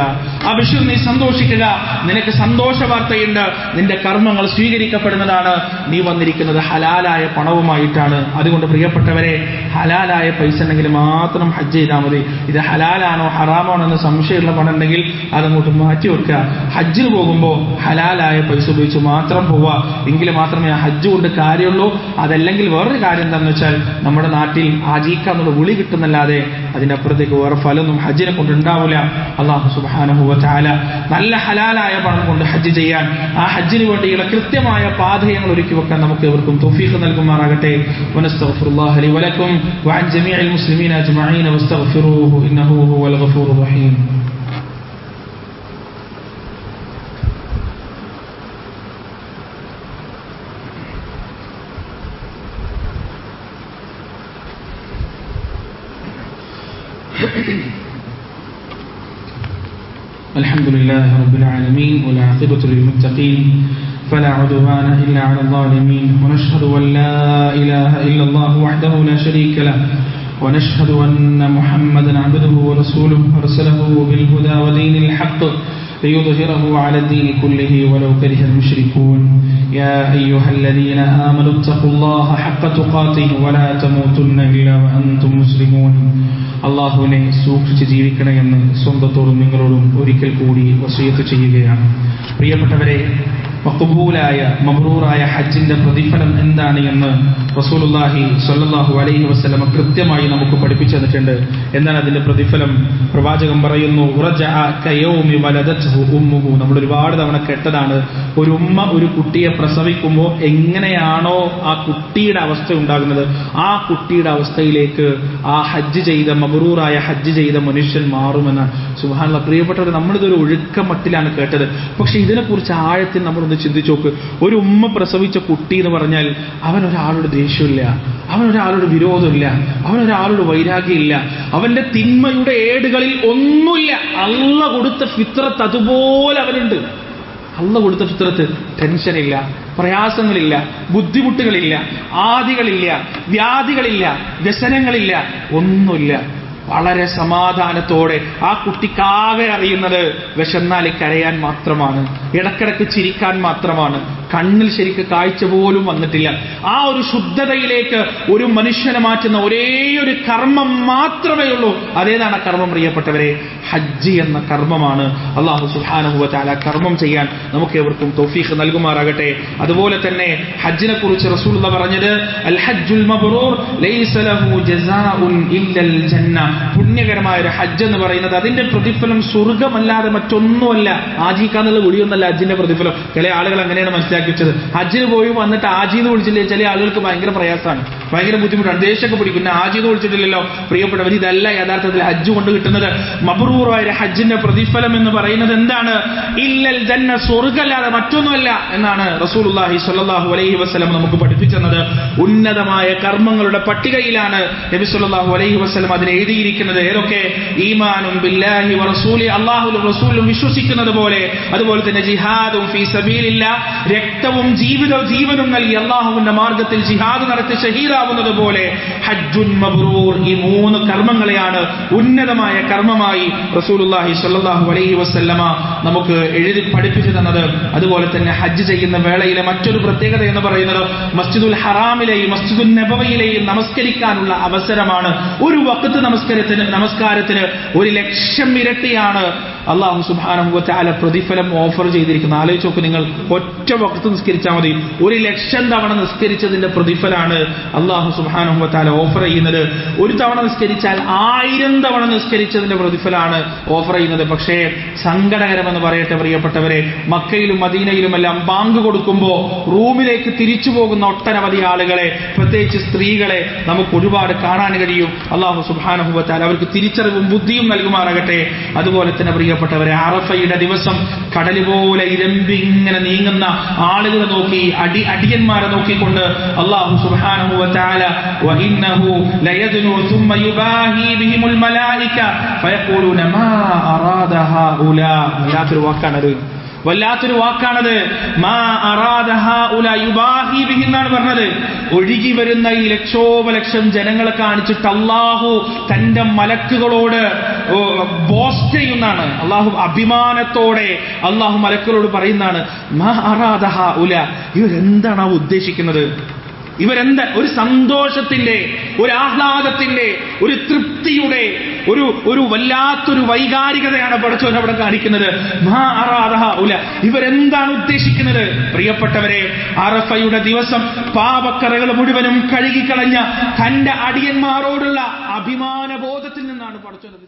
അബ്ശിർ, നീ സന്തോഷിക്കുക, നിനക്ക് സന്തോഷ വാർത്തയുണ്ട്, നിന്റെ കർമ്മങ്ങൾ സ്വീകരിക്കപ്പെടുന്നതാണ്, നീ വന്നിരിക്കുന്നത് ഹലാലായ പണവുമായിട്ടാണ്. അതുകൊണ്ട് പ്രിയപ്പെട്ടവരെ, ഹലാലായ പൈസ ഉണ്ടെങ്കിൽ മാത്രം ഹജ്ജ് ചെയ്താൽ മതി. ഇത് ഹലാലാണോ ഹറാമാണോ എന്ന് സംശയമുള്ള പണം ഉണ്ടെങ്കിൽ അതങ്ങോട്ട് മാറ്റി വെക്കുക. ഹജ്ജിന് പോകുമ്പോൾ ഹലാലായ പൈസ ഉപയോഗിച്ച് മാത്രം പോവുക, എങ്കിൽ മാത്രമേ ആ ഹജ്ജ് കൊണ്ട് കാര്യമുള്ളൂ. അതല്ലെങ്കിൽ വേറൊരു കാര്യം എന്താണെന്ന് വെച്ചാൽ, നമ്മുടെ നാട്ടിൽ ആജീക്കാന്നുള്ള വിളി കിട്ടുന്നല്ലാതെ അതിനപ്പുറത്തേക്ക് വേറെ ഫലമൊന്നും ഹജ്ജിനെ കൊണ്ട് ഉണ്ടാവില്ല. അല്ലാഹു സുബ്ഹാനഹു വ തആല നല്ല ഹലാലായ പണം കൊണ്ട് ഹജ്ജ് ചെയ്യാൻ, ആ ഹജ്ജിന് വേണ്ടിയുള്ള കൃത്യമായ പാതയങ്ങൾ ഒരുക്കി വെക്കാൻ നമുക്ക് ഇവർക്കും തൗഫീഖ് നൽകുമാറാകട്ടെ. വനസ്തഗ്ഫിറുല്ലാഹ ലി വലക്കും വഅൻ ജമീഇൽ മുസ്ലിമീന അജ്മഈൻ വസ്തഗ്ഫിറൂഹു ഇന്നഹു ഹുവൽ ഗഫൂറുർ റഹീം. الحمد لله رب العالمين والعاقبة للمتقين فلا عدوان إلا على الظالمين ونشهد أن لا إله إلا الله وحده لا شريك له ونشهد أن محمدا عبده ورسوله أرسله بالهدى ودين الحق ليظهره على الدين كله ولو كره المشركون يا أيها الذين آمنوا اتقوا الله حق تقاته ولا تموتن إلا وأنتم مسلمون. അള്ളാഹുവിനെ സൂക്ഷിച്ച് ജീവിക്കണമെന്ന് സ്വന്തത്തോടും നിങ്ങളോടും ഒരിക്കൽ കൂടി വസിയത്ത് ചെയ്യുകയാണ്. പ്രിയപ്പെട്ടവരെ, മഖ്ബൂലായ മബ്റൂറായ ഹജ്ജിന്റെ പ്രതിഫലം എന്താണ് എന്ന് റസൂലുള്ളാഹി സ്വല്ലല്ലാഹു അലൈഹി വസല്ലം കൃത്യമായി നമുക്ക് പഠിപ്പിച്ചു തന്നിട്ടുണ്ട്. എന്താണ് അതിന്റെ പ്രതിഫലം? പ്രവാചകൻ പറയുന്നു, ഉറജഅ കയൗമി വലദത്ഹു ഉമ്മുഹു. നമ്മൾ ഒരുപാട് തവണ കേട്ടതാണ്. ഒരു ഉമ്മ ഒരു കുട്ടിയെ പ്രസവിക്കുമ്പോൾ എങ്ങനെയാണോ ആ കുട്ടിയുടെ അവസ്ഥ ഉണ്ടാകുന്നത്, ആ കുട്ടിയുടെ അവസ്ഥയിലേക്ക് ആ ഹജ്ജ് ചെയ്ത മബ്റൂറായ ഹജ്ജ് ചെയ്ത മനുഷ്യൻ മാറുമെന്നാണ്. സുബ്ഹാനല്ലാഹ്. പ്രിയപ്പെട്ടവർ, നമ്മളിതൊരു ഒഴുക്കമട്ടിലാണ് കേട്ടത്. പക്ഷെ ഇതിനെക്കുറിച്ച് ആഴത്തിൽ നമ്മളൊന്ന് ചിന്തിച്ചു നോക്ക്. ഒരു ഉമ്മ പ്രസവിച്ച കുട്ടി എന്ന് പറഞ്ഞാൽ അവനൊരാളോട് ദേഷ്യമില്ല, അവനൊരാളോട് വിരോധമില്ല, അവനൊരാളോട് വൈരാഗ്യമില്ല, അവന്റെ തിന്മയുടെ ഏടുകളിൽ ഒന്നുമില്ല. അള്ളാഹ് കൊടുത്ത ഫിത്രത്ത് അതുപോലെ അവനുണ്ട്. അള്ളാഹ് കൊടുത്ത ഫിത്രത്ത് ടെൻഷനില്ല, പ്രയാസങ്ങളില്ല, ബുദ്ധിമുട്ടുകളില്ല, ആദികളില്ല, വ്യാധികളില്ല, വ്യസനങ്ങളില്ല, ഒന്നുമില്ല. വളരെ സമാധാനത്തോടെ ആ കുട്ടിക്കാകെ അറിയുന്നത് വിശന്നാൽ കരയാൻ മാത്രമാണ്, ഇടക്കിടക്ക് ചിരിക്കാൻ മാത്രമാണ്, കണ്ണിൽ ശരിക്ക് കാഴ്ച പോലും വന്നിട്ടില്ല. ആ ഒരു ശുദ്ധതയിലേക്ക് ഒരു മനുഷ്യനെ മാറ്റുന്ന ഒരേയൊരു കർമ്മം മാത്രമേ ഉള്ളൂ. അതേതാണ് കർമ്മം? പ്രിയപ്പെട്ടവരെ, ഹജ്ജ് എന്ന കർമ്മമാണ്. അല്ലാഹു സുബ്ഹാനഹു വ തആല കർമ്മം ചെയ്യാൻ നമുക്ക് ഏവർക്കും തൗഫീഖ് നൽകുമാറാകട്ടെ. അതുപോലെ തന്നെ ഹജ്ജിനെ കുറിച്ച് റസൂലുള്ളാഹി പറഞ്ഞത്, അൽ ഹജ്ജുൽ മബ്റൂർ ലൈസ ലഹു ജസാഉൻ ഇല്ലൽ ജന്ന. പുണ്യകരമായ ഒരു ഹജ്ജ് എന്ന് പറയുന്നത് അതിന്റെ പ്രതിഫലം സ്വർഗ്ഗമല്ലാതെ മറ്റൊന്നുമല്ല. ആജീക്കാന്നുള്ള വിളിയൊന്നല്ല ഹജ്ജിന്റെ പ്രതിഫലം. ചില ആളുകൾ അങ്ങനെയാണ് മനസ്സിലാക്കി വെച്ചത്. ഹജ്ജിന് പോയി വന്നിട്ട് ആജീന്ന് വിളിച്ചില്ലേ ചില ആളുകൾക്ക് ഭയങ്കര പ്രയാസമാണ്. ഭയങ്കര ബുദ്ധിമുട്ടാണ്, ദേഷ്യമൊക്കെ പിടിക്കും. ഹാജ് എന്ന് വിളിച്ചിട്ടില്ലല്ലോ. പ്രിയപ്പെട്ടവർ, ഇതല്ല യഥാർത്ഥത്തിൽ ഹജ്ജ് കൊണ്ട് കിട്ടുന്നത്. മബ്റൂറായ ഹജ്ജിന്റെ പ്രതിഫലം എന്ന് പറയുന്നത് എന്താണ്? ഇല്ലൽ ജന്ന, സ്വർഗ്ഗമല്ലാതെ മറ്റൊന്നുമല്ല എന്നാണ് റസൂലുള്ളാഹി സ്വല്ലല്ലാഹു അലൈഹി വസല്ലം നമുക്ക് പഠിപ്പിച്ചത്. ഉന്നതമായ കർമ്മങ്ങളുടെ പട്ടികയിലാണ് നബി സ്വല്ലല്ലാഹു അലൈഹി വസല്ലം അതിനെ എഴുതിയിരിക്കുന്നത്. ഏതൊക്കെ? ഈമാനും ബില്ലാഹി വറസൂലി, അല്ലാഹുവിലും റസൂലിലും വിശ്വസിക്കുന്നത് പോലെ, അതുപോലെ തന്നെ ജിഹാദും ഫീ സബീലില്ലാ, രക്തവും ജീവനും നൽകി അല്ലാഹുവിന്റെ മാർഗത്തിൽ ജിഹാദ് നടത്തി ഷഹീദാവുന്നത് പോലെ ഹജ്ജുൻ മബ്റൂർ, ഈ 3 കർമ്മങ്ങളെയാണ് ഉന്നതമായ കർമ്മമായി റസൂലുള്ളാഹി സ്വല്ലല്ലാഹു അലൈഹി വസല്ലമ നമുക്ക് എഴുതി പഠിപ്പിച്ചു തന്നത്. അതുപോലെ തന്നെ ഹജ്ജ് ചെയ്യുന്ന വേളയിലെ മറ്റൊരു പ്രത്യേകത എന്ന് പറയുന്നത് മസ്ജിദുൽ ഹറാമിലെയും മസ്ജിദുൽ നബവിയിലെയും നമസ്കരിക്കാനുള്ള അവസരമാണ്. ഒരു വഖ്ത് നമസ്കാരത്തിന് 1,00,000 ഇരട്ടിയാണ് അല്ലാഹു സുബ്ഹാനഹു വ തആല പ്രതിഫലം ഓഫർ ചെയ്തിരിക്കുന്നത്. ആലോചിച്ച് നോക്ക്, നിങ്ങൾ ഒറ്റ വഖ്ത് നിസ്കരിച്ചാൽ മതി, 1,00,000 തവണ നിസ്കരിച്ചതിന്റെ പ്രതിഫലമാണ് അല്ലാഹു സുബ്ഹാനഹു വ തആല ഓഫർ ചെയ്യുന്നത്. ഒരു തവണ നിസ്കരിച്ചാൽ 1000 തവണ നിസ്കരിച്ചതിന്റെ പ്രതിഫലമാണ് ഓഫർ ചെയ്യുന്നത്. പക്ഷേ സങ്കടകരമെന്ന് പറയട്ടെ പ്രിയപ്പെട്ടവരെ, മക്കയിലും മദീനയിലുമെല്ലാം ബാങ്ക് കൊടുക്കുമ്പോൾ റൂമിലേക്ക് തിരിച്ചു പോകുന്ന ഒട്ടനവധി ആളുകളെ, പ്രത്യേകിച്ച് സ്ത്രീകളെ നമുക്ക് ഒരുപാട് കാണാൻ കഴിയും. അല്ലാഹു സുബ്ഹാനഹു വ തആല അവർക്ക് തിരിച്ചറിവും ബുദ്ധിയും നൽകുമാറാകട്ടെ. അതുപോലെ തന്നെ പ്രിയപ്പെട്ടവരെ, അറഫയുടെ ദിവസം കടൽ പോലെ ഇരമ്പി ഇങ്ങനെ നീങ്ങുന്ന ആളുകളെ നോക്കി, അടിയന്മാരെ നോക്കിക്കൊണ്ട് അല്ലാഹു സുബ്ഹാനഹു വ തആല വഇന്നഹു ലയദ്നു ثم يباهي بهم الملائكه فيقولون ما اراد هؤلاء. വല്ലാത്തൊരു വാക്കാണത്. മാ അറാദ ഹഉലാ യുബാഹി ബിഹി എന്നാണ് പറഞ്ഞത്. ഒഴുകി വരുന്ന ഈ ലക്ഷോപലക്ഷം ജനങ്ങളെ കാണിച്ചിട്ട് അല്ലാഹു തന്റെ മലക്കുകളോട് ബോസ്റ്റ് ചെയ്യുന്നതാണ്. അല്ലാഹു അഭിമാനത്തോടെ അല്ലാഹു മലക്കുകളോട് പറയുന്നതാണ്, മാ അറാദ ഹഉലാ, ഇവരെന്താണ് ഉദ്ദേശിക്കുന്നത്? ഇവരെന്താ? ഒരു സന്തോഷത്തിന്റെ, ഒരു ആഹ്ലാദത്തിന്റെ, ഒരു തൃപ്തിയുടെ, ഒരു വല്ലാത്തൊരു വൈകാരികതയാണ് പടച്ചവൻ അവിടെ കാണിക്കുന്നത്. മാ അറാദ ഹഉലാ, ഇവരെന്താണ് ഉദ്ദേശിക്കുന്നത്? പ്രിയപ്പെട്ടവരെ, അറഫയുടെ ദിവസം പാപക്കറകൾ മുഴുവനും കഴുകിക്കളഞ്ഞ തന്റെ അടിയന്മാരോടുള്ള അഭിമാനബോധത്തിൽ നിന്നാണ് പടച്ചവൻ